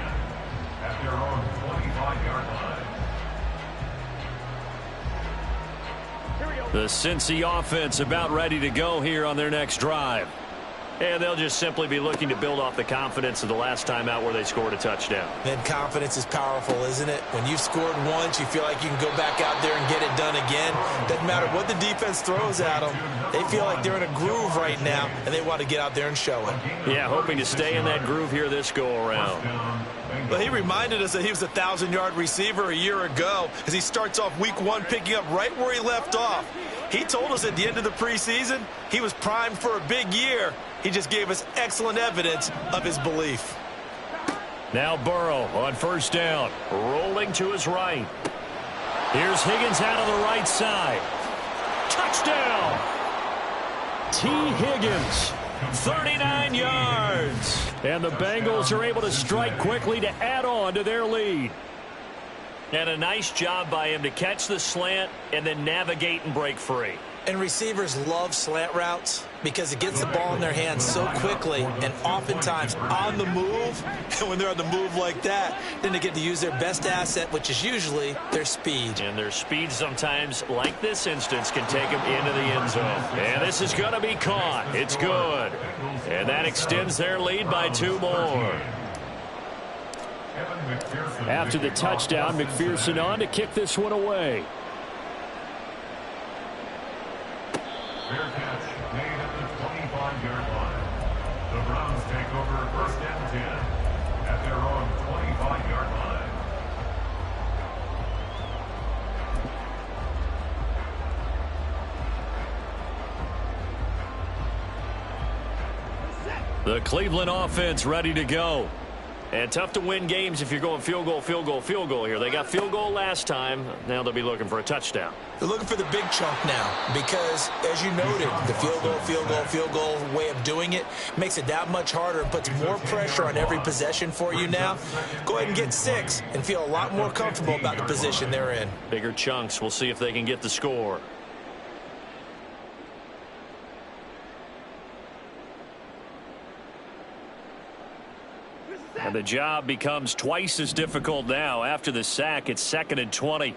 G: at their own 25-yard line.
D: The Cincy offense about ready to go here on their next drive. And they'll just simply be looking to build off the confidence of the last time out where they scored a touchdown.
A: Then confidence is powerful, isn't it? When you've scored once, you feel like you can go back out there and get it done again. Doesn't matter what the defense throws at them. They feel like they're in a groove right now, and they want to get out there and show it.
D: Yeah, hoping to stay in that groove here this go-around.
A: Well, he reminded us that he was a 1,000-yard receiver a year ago as he starts off week 1 picking up right where he left off. He told us at the end of the preseason he was primed for a big year. He just gave us excellent evidence of his belief.
D: Now Burrow on 1st down, rolling to his right. Here's Higgins out on the right side. Touchdown! T. Higgins, 39 yards. And the Bengals are able to strike quickly to add on to their lead. And a nice job by him to catch the slant and then navigate and break free.
A: And receivers love slant routes because it gets the ball in their hands so quickly and oftentimes on the move. And when they're on the move like that, then they get to use their best asset, which is usually their speed.
D: And their speed sometimes, like this instance, can take them into the end zone. And this is going to be caught. It's good. And that extends their lead by 2 more. After the touchdown, McPherson on to kick this one away.
G: Fair catch made at the 25-yard line. The Browns take over 1st and 10 at their own 25-yard line.
D: The Cleveland offense ready to go. And tough to win games if you're going field goal, field goal, field goal here. They got field goal last time. Now they'll be looking for a touchdown.
A: They're looking for the big chunk now because, as you noted, the field goal, field goal, field goal way of doing it makes it that much harder and puts more pressure on every possession for you now. Go ahead and get 6 and feel a lot more comfortable about the position they're in.
D: Bigger chunks. We'll see if they can get the score. And the job becomes twice as difficult now. After the sack, it's 2nd and 20.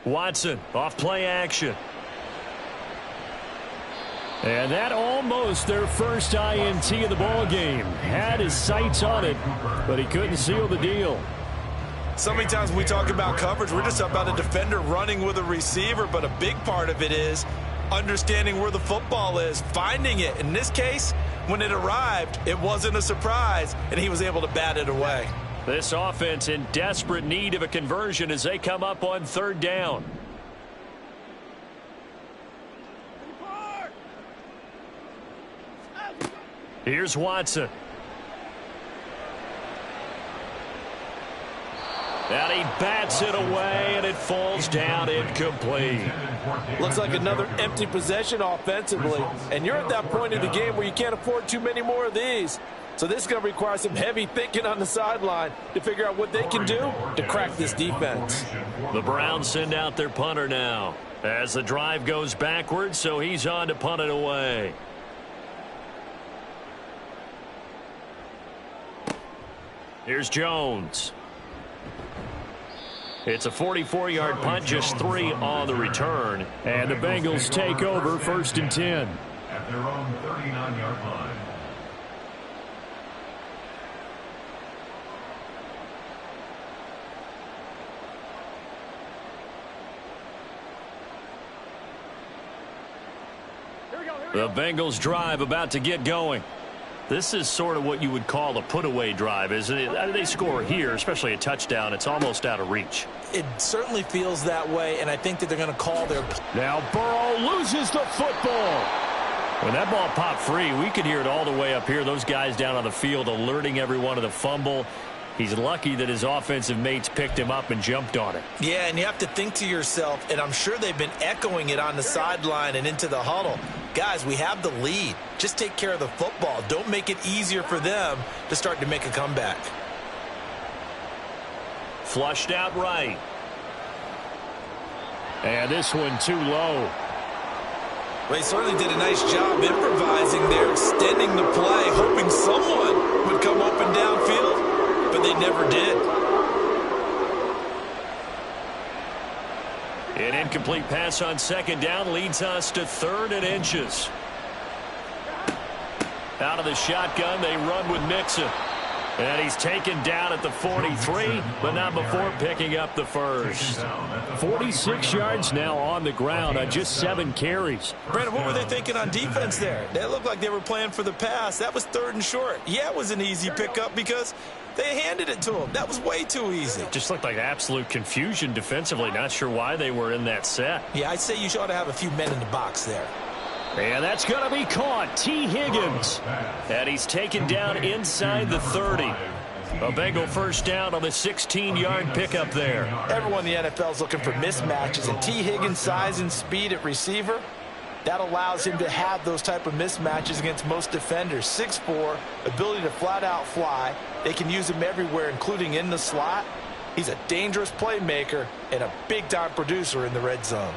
H: Watson off play action.
D: And that almost their first INT of the ball game. Had his sights on it, but he couldn't seal the deal.
A: So many times when we talk about coverage, we're just about a defender running with a receiver, but a big part of it is understanding where the football is, finding it. In this case, when it arrived, it wasn't a surprise, and he was able to bat it away.
H: This offense in desperate need of a conversion as they come up on 3rd down. Here's Watson. And he bats it away, and it falls down incomplete.
F: Looks like another empty possession offensively. And you're at that point in the game where you can't afford too many more of these. So this is going to require some heavy thinking on the sideline to figure out what they can do to crack this defense.
H: The Browns send out their punter now as the drive goes backwards, so he's on to punt it away. Here's Jones. It's a 44-yard punt, just 3 on the return.
D: And the Bengals take over 1st and 10.
G: At their own 39-yard line.
H: The Bengals drive about to get going. This is sort of what you would call a put-away drive, isn't it? They score here, especially a touchdown. It's almost out of reach.
F: It certainly feels that way, and I think that they're going to call their...
D: Now Burrow loses the football.
H: When that ball popped free, we could hear it all the way up here. Those guys down on the field alerting everyone of the fumble. He's lucky that his offensive mates picked him up and jumped on it.
A: Yeah, and you have to think to yourself, and I'm sure they've been echoing it on the sideline and into the huddle. Guys, we have the lead. Just take care of the football. Don't make it easier for them to start to make a comeback.
H: Flushed out right.
D: And this one too low.
A: Well, he certainly did a nice job improvising there, extending the play, hoping someone would come open downfield, but they never did.
H: An incomplete pass on 2nd down leads us to 3rd and inches. Out of the shotgun, they run with Mixon. And he's taken down at the 43, but not before picking up the first.
D: 46 yards now on the ground on just 7 carries.
A: Brandon, what were they thinking on defense there? They looked like they were playing for the pass. That was 3rd and short. Yeah, it was an easy pickup because they handed it to him. That was way too easy.
H: Just looked like absolute confusion defensively. Not sure why they were in that set.
A: Yeah, I'd say you ought to have a few men in the box there.
D: And that's going to be caught. T. Higgins.
H: And he's taken down inside the 30. A Bengal first down on the 16-yard pickup there.
F: Everyone in the NFL is looking for mismatches, and T. Higgins' size and speed at receiver, that allows him to have those type of mismatches against most defenders. 6'4", ability to flat-out fly. They can use him everywhere, including in the slot. He's a dangerous playmaker and a big-time producer in the red zone.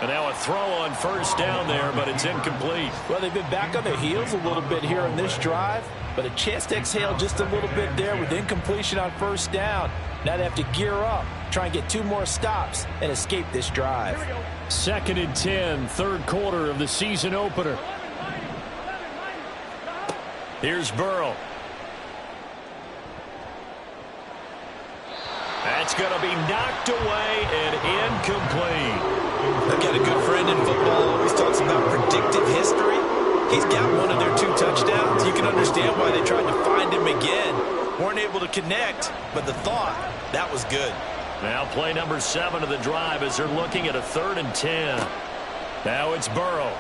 H: And now a throw on first down there, but it's incomplete.
F: Well, they've been back on their heels a little bit here in this drive, but a chance to exhale just a little bit there with incompletion on first down. Now they have to gear up, try and get 2 more stops, and escape this drive.
D: 2nd and 10, 3rd quarter of the season opener.
H: Here's Burrow. That's going to be knocked away and incomplete.
A: I've got a good friend in football who always talks about predictive history. He's got one of their 2 touchdowns. You can understand why they tried to find him again. Weren't able to connect, but the thought, that was good.
H: Now play number 7 of the drive as they're looking at a 3rd and 10. Now it's Burrow.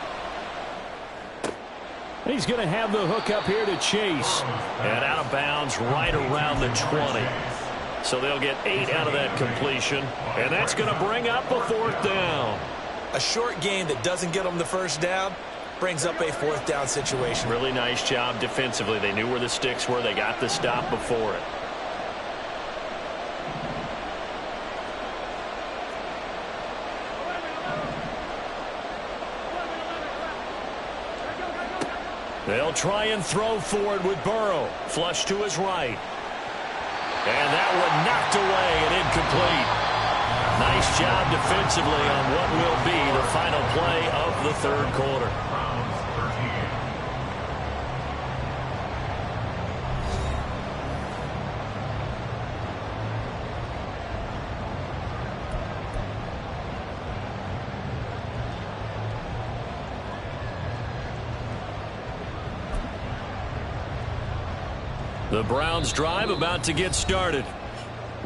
D: He's going to have the hook up here to Chase.
H: And out of bounds right around the 20. So they'll get 8 out of that completion, and that's going to bring up a 4th down.
A: A short game that doesn't get them the first down brings up a 4th down situation.
H: Really nice job defensively. They knew where the sticks were. They got the stop before it. They'll try and throw forward with Burrow. Flush to his right. And that one knocked away and incomplete. Nice job defensively on what will be the final play of the third quarter. The Browns drive about to get started.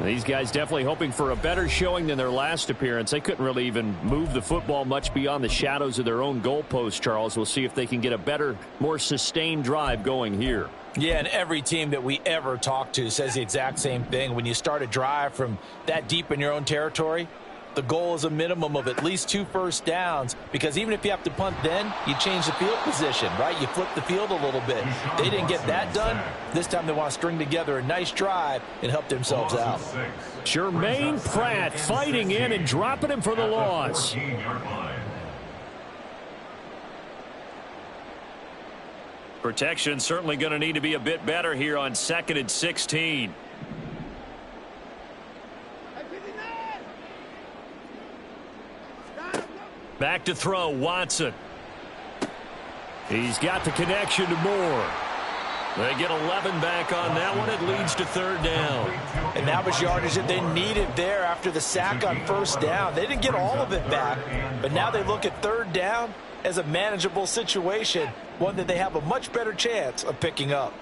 D: These guys definitely hoping for a better showing than their last appearance. They couldn't really even move the football much beyond the shadows of their own goalpost, Charles. We'll see if they can get a better, more sustained drive going here.
F: Yeah, and every team that we ever talk to says the exact same thing. When you start a drive from that deep in your own territory, the goal is a minimum of at least 2 first downs, because even if you have to punt then, you change the field position, right? You flip the field a little bit. They didn't get that done. This time they want to string together a nice drive and help themselves out.
D: Jermaine Pratt fighting in and dropping him for the loss.
H: Protection certainly going to need to be a bit better here on 2nd and 16. Back to throw, Watson.
D: He's got the connection to Moore.
H: They get 11 back on that one. It leads to 3rd down.
F: And that was yardage that they needed there after the sack on 1st down. They didn't get all of it back, but now they look at 3rd down as a manageable situation, one that they have a much better chance of picking up.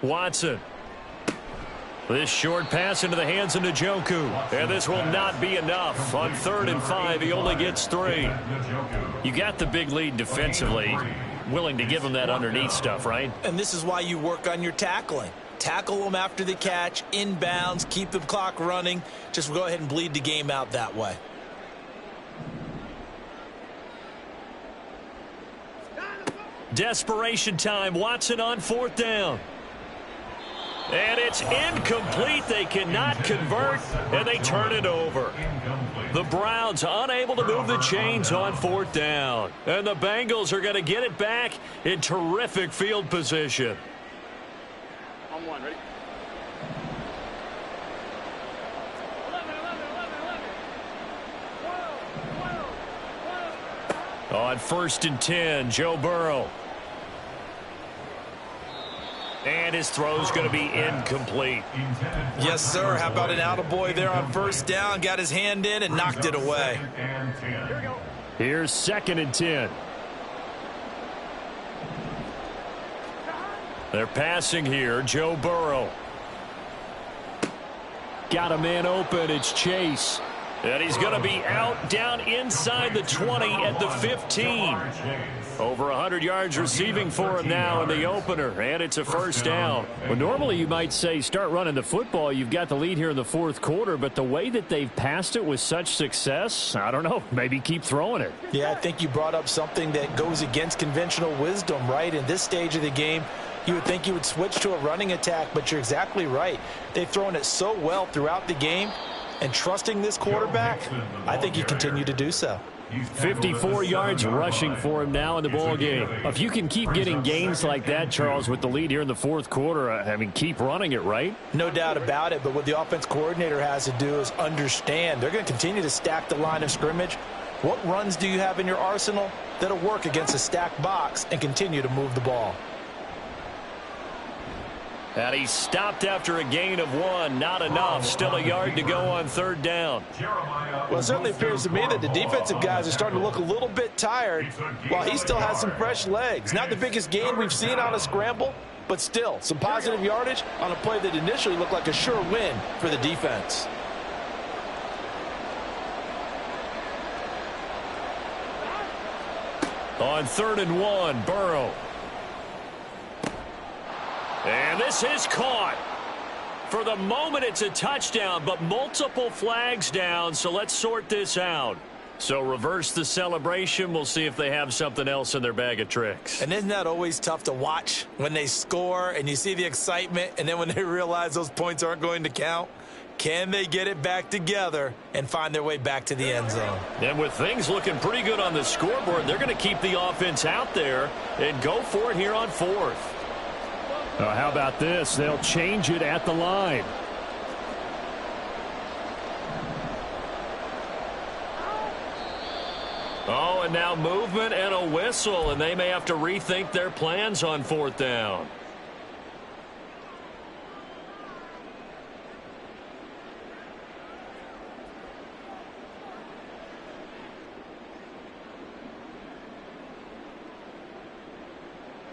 H: Watson. This short pass into the hands of Njoku. And this will not be enough. On 3rd and 5, he only gets 3. You got the big lead defensively. Willing to give him that underneath stuff, right?
A: And this is why you work on your tackling. Tackle them after the catch, inbounds, keep the clock running. Just go ahead and bleed the game out that way.
H: Desperation time. Watson on 4th down. And it's incomplete. They cannot convert, and they turn it over. The Browns unable to move the chains on 4th down. And the Bengals are going to get it back in terrific field position.
I: On 1, ready?
H: On 1st and 10, Joe Burrow. And his throw's going to be incomplete.
A: Yes, sir. How about an attaboy there on 1st down? Got his hand in and knocked it away.
D: Here's 2nd and 10.
H: They're passing here. Joe Burrow.
D: Got a man open. It's Chase.
H: And he's going to be out down inside the 20 at the 15. Over 100 yards receiving for him now in the opener, and it's a 1st down.
D: Well, normally you might say start running the football. You've got the lead here in the 4th quarter, but the way that they've passed it with such success, I don't know, maybe keep throwing it.
F: Yeah, I think you brought up something that goes against conventional wisdom, right? In this stage of the game, you would think you would switch to a running attack, but you're exactly right. They've thrown it so well throughout the game, and trusting this quarterback, I think you continue to do so.
D: 54 yards rushing for him now in the ball game. If you can keep getting gains like that, Charles, with the lead here in the 4th quarter, I mean, keep running it, right?
F: No doubt about it, but what the offense coordinator has to do is understand they're going to continue to stack the line of scrimmage. What runs do you have in your arsenal that'll work against a stacked box and continue to move the ball?
H: And he stopped after a gain of 1. Not enough. Still a yard to go on 3rd down.
F: Well, it certainly appears to me that the defensive guys are starting to look a little bit tired while he still has some fresh legs. Not the biggest gain we've seen on a scramble, but still some positive yardage on a play that initially looked like a sure win for the defense.
H: On 3rd and 1, Burrow. And this is caught. For the moment, it's a touchdown, but multiple flags down, so let's sort this out. So reverse the celebration. We'll see if they have something else in their bag of tricks.
A: And isn't that always tough to watch when they score and you see the excitement, and then when they realize those points aren't going to count?
F: Can they get it back together and find their way back to the end zone?
H: And with things looking pretty good on the scoreboard, they're going to keep the offense out there and go for it here on 4th.
D: How about this? They'll change it at the line.
H: Oh, and now movement and a whistle, and they may have to rethink their plans on 4th down.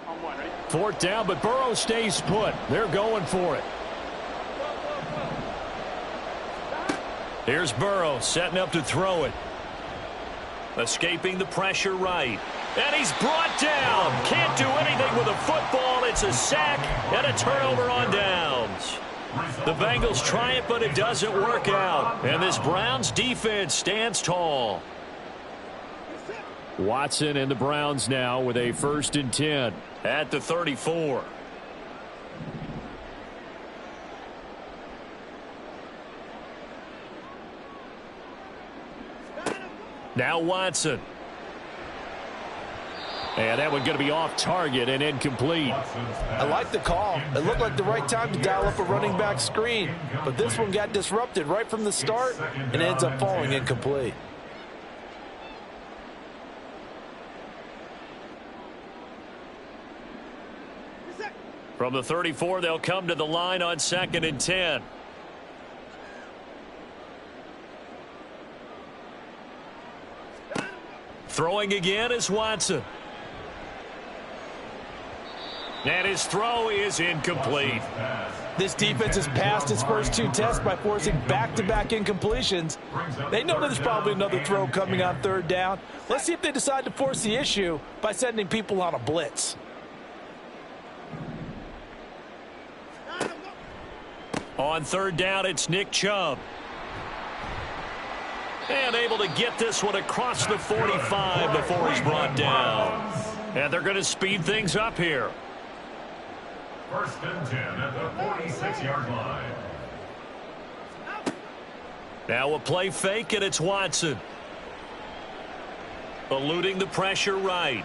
I: On 1, ready?
D: 4th down, but Burrow stays put. They're going for it.
H: Here's Burrow setting up to throw it. Escaping the pressure right. And he's brought down. Can't do anything with a football. It's a sack and a turnover on downs. The Bengals try it, but it doesn't work out. And this Browns defense stands tall.
D: Watson and the Browns now with a 1st and 10.
H: At the 34. Now Watson.
D: And that one going to be off target and incomplete.
F: I like the call. It looked like the right time to dial up a running back screen. But this one got disrupted right from the start and ends up falling incomplete.
H: From the 34, they'll come to the line on 2nd and 10. Throwing again is Watson. And his throw is incomplete.
F: This defense has passed its first 2 tests by forcing back-to-back incompletions. They know there's probably another throw coming on 3rd down. Let's see if they decide to force the issue by sending people on a blitz.
H: On 3rd down, it's Nick Chubb. And able to get this one across the 45 before he's brought down. And they're going to speed things up here.
G: 1st and 10 at the 46-yard line.
H: Now a play fake, and it's Watson. Eluding the pressure right.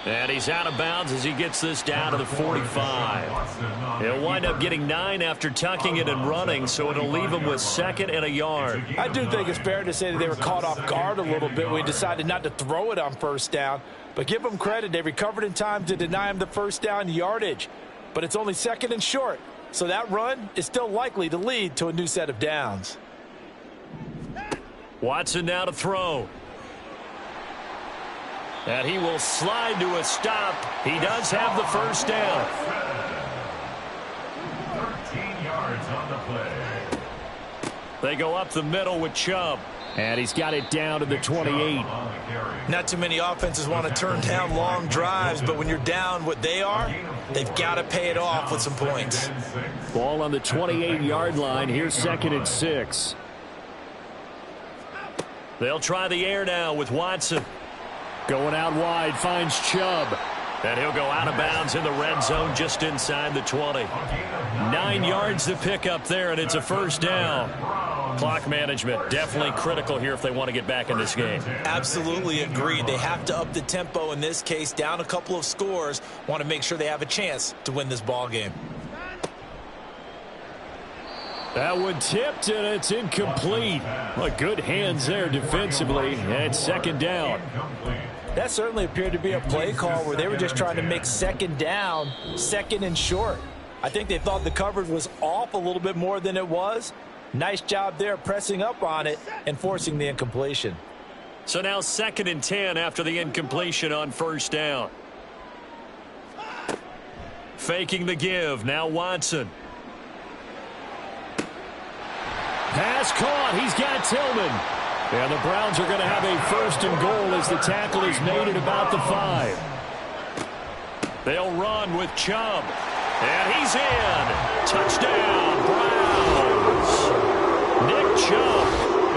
H: And he's out of bounds as he gets this down to the 45. He'll wind up getting 9 after tucking it and running, so it'll leave him with 2nd and a yard.
F: I do think it's fair to say that they were caught off guard a little bit when he decided not to throw it on 1st down. But give them credit. They recovered in time to deny him the 1st down yardage. But it's only 2nd and short, so that run is still likely to lead to a new set of downs.
H: Watson now to throw. And he will slide to a stop. He does have the 1st down.
G: 13 yards on the play.
H: They go up the middle with Chubb.
D: And he's got it down to the 28.
A: Not too many offenses want to turn down long drives, but when you're down what they are, they've got to pay it off with some points.
D: Ball on the 28-yard line. Here's 2nd and 6.
H: They'll try the air now with Watson.
D: Going out wide, finds Chubb.
H: And he'll go out of bounds in the red zone just inside the 20. 9 yards to pick up there, and it's a 1st down. Clock management definitely critical here if they want to get back in this game.
A: Absolutely agreed. They have to up the tempo in this case, down a couple of scores. Want to make sure they have a chance to win this ball game.
D: That one tipped, and it's incomplete. Well, good hands there defensively, and 2nd down.
F: That certainly appeared to be a play call where they were just trying to make 2nd down, 2nd and short. I think they thought the coverage was off a little bit more than it was. Nice job there pressing up on it and forcing the incompletion.
H: So now 2nd and 10 after the incompletion on 1st down. Faking the give. Now Watson.
D: Pass caught. He's got Tillman. And the Browns are going to have a 1st and goal as the tackle is made at about the 5.
H: They'll run with Chubb. And he's in. Touchdown, Browns. Nick Chubb,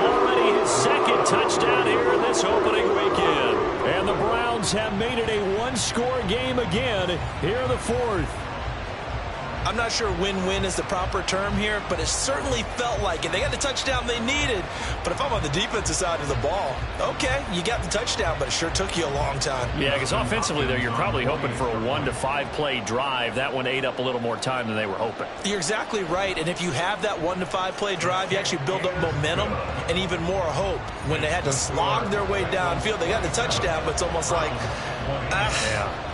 H: already his 2nd touchdown here in this opening weekend. And the Browns have made it a 1-score game again here in the 4th.
F: I'm not sure win-win is the proper term here, but it certainly felt like it. They got the touchdown they needed, but if I'm on the defensive side of the ball, okay, you got the touchdown, but it sure took you a long time.
H: Yeah, because offensively there, you're probably hoping for a 1 to 5 play drive. That one ate up a little more time than they were hoping.
F: You're exactly right, and if you have that 1 to 5 play drive, you actually build up momentum and even more hope. When they had to slog their way downfield, they got the touchdown, but it's almost like,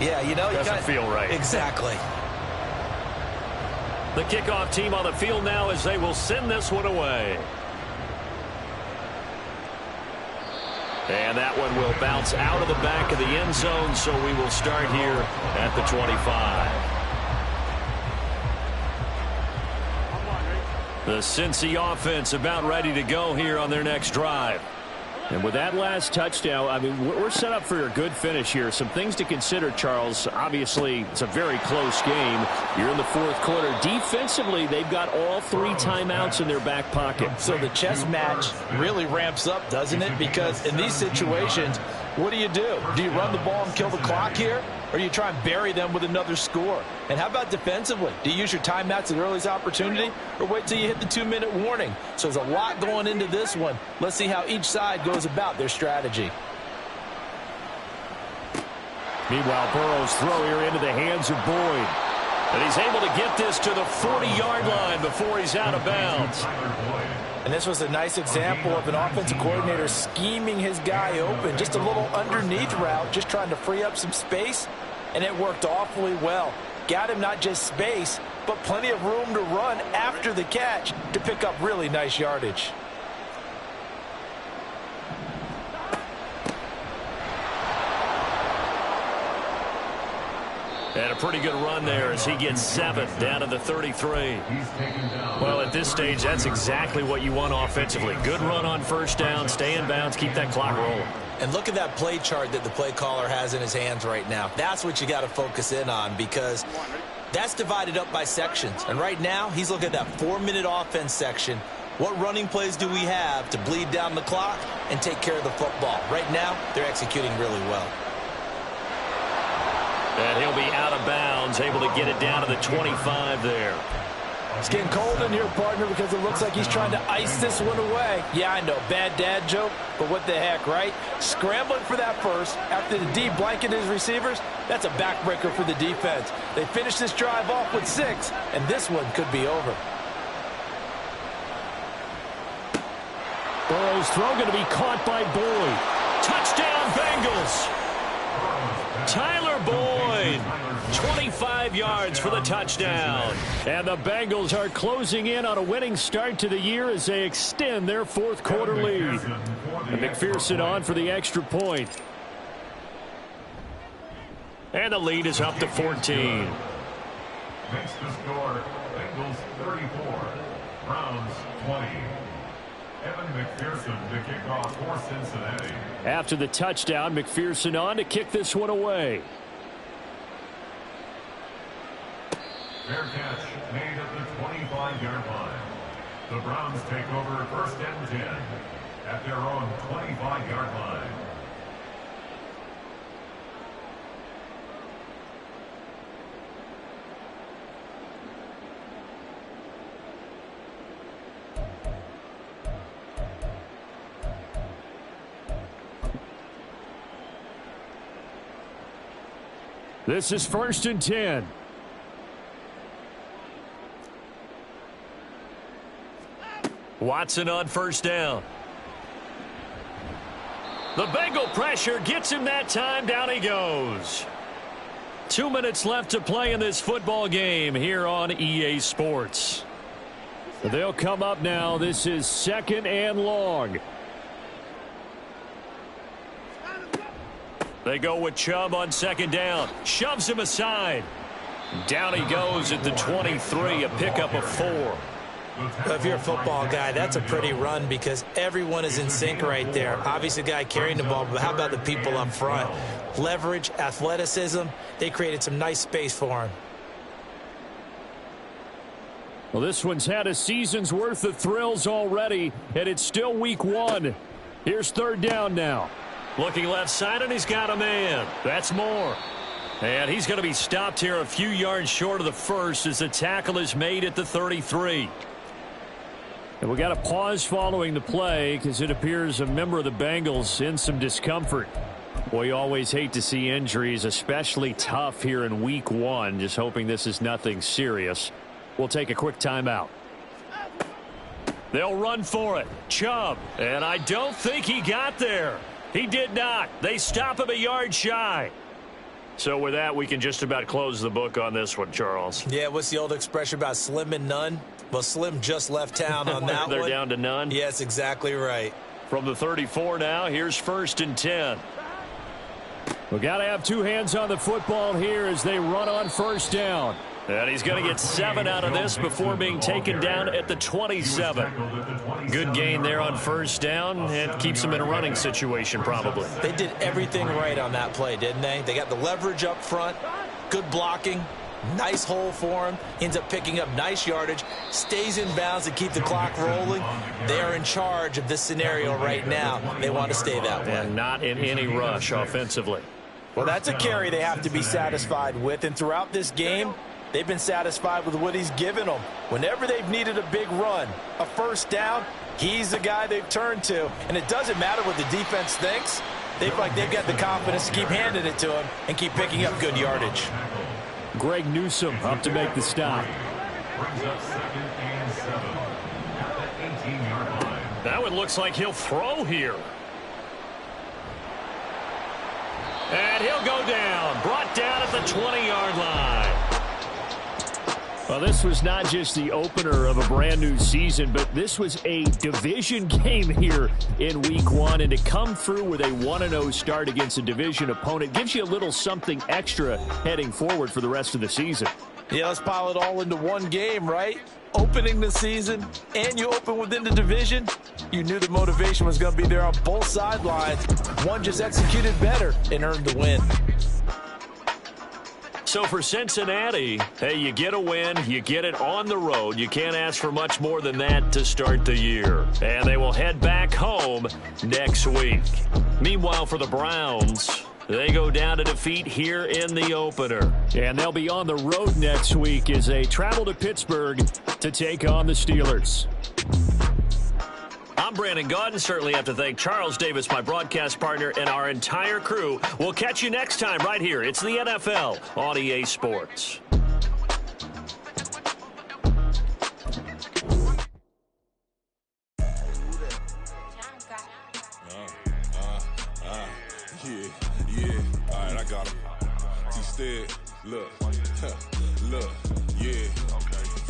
F: you know,
H: doesn't feel right.
F: Exactly.
H: The kickoff team on the field now as they will send this one away. And that one will bounce out of the back of the end zone, so we will start here at the 25. The Cincy offense about ready to go here on their next drive.
D: And with that last touchdown, I mean, we're set up for a good finish here. Some things to consider, Charles. Obviously, it's a very close game. You're in the fourth quarter. Defensively, they've got all 3 timeouts in their back pocket.
F: So the chess match really ramps up, doesn't it? Because in these situations, what do? Do you run the ball and kill the clock here? Or do you try and bury them with another score? And how about defensively? Do you use your timeouts at the earliest opportunity or wait till you hit the 2-minute warning? So there's a lot going into this one. Let's see how each side goes about their strategy.
D: Meanwhile, Burrow's throw here into the hands of Boyd.
H: And he's able to get this to the 40-yard line before he's out of bounds.
F: And this was a nice example of an offensive coordinator scheming his guy open. Just a little underneath route, just trying to free up some space. And it worked awfully well. Got him not just space, but plenty of room to run after the catch to pick up really nice yardage.
H: And a pretty good run there as he gets 7 down to the 33. Well, at this stage, that's exactly what you want offensively. Good run on first down, stay in bounds, keep that clock rolling.
F: And look at that play chart that the play caller has in his hands right now. That's what you got to focus in on because that's divided up by sections. And right now, he's looking at that 4-minute offense section. What running plays do we have to bleed down the clock and take care of the football? Right now, they're executing really well.
H: And he'll be out of bounds, able to get it down to the 25 there.
F: It's getting cold in here, partner, because it looks like he's trying to ice this one away. Yeah, I know, bad dad joke, but what the heck, right? Scrambling for that first after the D blanketed his receivers, that's a backbreaker for the defense. They finish this drive off with 6, and this one could be over.
D: Burrow's throw going to be caught by Boyd.
H: Touchdown, Bengals! Tyler Boyd, 25 yards for the touchdown.
D: And the Bengals are closing in on a winning start to the year as they extend their fourth quarter lead. And McPherson on for the extra point.
H: And the lead is up to 14.
G: Makes the score Bengals 34, Browns 20. Evan McPherson to kick off for Cincinnati.
D: After the touchdown, McPherson on to kick this one away.
G: Fair catch made at the 25-yard line. The Browns take over first and 10 at their own 25-yard line.
D: This is first and 10.
H: Watson on first down. The Bengal pressure gets him that time. Down he goes. 2 minutes left to play in this football game here on EA Sports.
D: They'll come up now. This is 2nd and long.
H: They go with Chubb on 2nd down. Shoves him aside. Down he goes at the 23, a pickup of 4.
F: Well, if you're a football guy, that's a pretty run because everyone is in sync right there. Obviously, the guy carrying the ball, but how about the people up front? Leverage, athleticism, they created some nice space for him.
D: Well, this one's had a season's worth of thrills already, and it's still week 1. Here's 3rd down now.
H: Looking left side, and he's got a man. That's Moore. And he's going to be stopped here a few yards short of the first as the tackle is made at the 33.
D: And we got a pause following the play because it appears a member of the Bengals in some discomfort. Boy, you always hate to see injuries, especially tough here in week 1. Just hoping this is nothing serious. We'll take a quick timeout.
H: They'll run for it. Chubb. And I don't think he got there. He did not. They stop him a yard shy. So with that, we can just about close the book on this one, Charles.
F: Yeah, what's the old expression about slim and none? Well, Slim just left town on that
H: They're
F: one.
H: down to none?
F: Yes, exactly right.
H: From the 34 now, here's 1st and 10.
D: We got to have 2 hands on the football here as they run on 1st down.
H: And he's going to get 7 out of this before being taken down at the 27. Good gain there on 1st down, and keeps him in a running situation probably.
F: They did everything right on that play, didn't they? They got the leverage up front, good blocking, nice hole for him, ends up picking up nice yardage, stays in bounds to keep the clock rolling. They're in charge of this scenario right now. They want to stay that way.
H: And not in any rush offensively.
F: Well, that's a carry they have to be satisfied with, and throughout this game, they've been satisfied with what he's given them. Whenever they've needed a big run, a 1st down, he's the guy they've turned to. And it doesn't matter what the defense thinks. They feel like they've got the confidence to keep handing it to him and keep picking up good yardage.
D: Greg Newsome up to make the stop.
G: Brings up 2nd and 7 at the 18-yard line.
H: That one looks like he'll throw here. And he'll go down. Brought down at the 20-yard line.
D: Well, this was not just the opener of a brand new season, but this was a division game here in week 1. And to come through with a 1-0 start against a division opponent gives you a little something extra heading forward for the rest of the season.
F: Yeah, let's pile it all into one game, right? Opening the season, and you open within the division. You knew the motivation was going to be there on both sidelines. One just executed better and earned the win.
H: So for Cincinnati, hey, you get a win, you get it on the road. You can't ask for much more than that to start the year. And they will head back home next week. Meanwhile, for the Browns, they go down to defeat here in the opener.
D: And they'll be on the road next week as they travel to Pittsburgh to take on the Steelers.
H: I'm Brandon Gaudin. Certainly have to thank Charles Davis, my broadcast partner, and our entire crew. We'll catch you next time right here. It's the NFL on EA Sports.
C: Yeah. All right, I got him. Instead, look, yeah.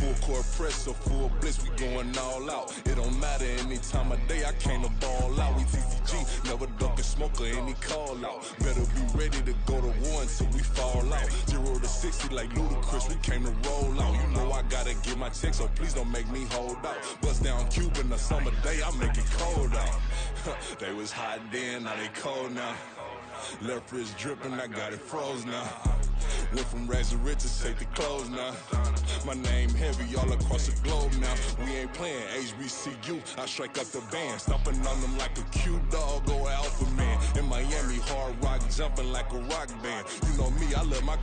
C: Full court press, so full blitz, we going all out. It don't matter any time of day, I came to ball out. We TCG, never duck a smoker, any call out. Better be ready to go to war until we fall out. 0 to 60 like Ludacris, we came to roll out. You know I gotta get my check, so please don't make me hold out. Bust down Cuban a summer day, I make it cold out. They was hot then, now they cold now. Left wrist dripping, I got it froze now. Went from rags to riches, take the clothes now. My name heavy all across the globe now. We ain't playing HBCU, I strike up the band. Stomping on them like a cute dog or alpha man. In Miami, hard rock jumping like a rock band. You know me, I love my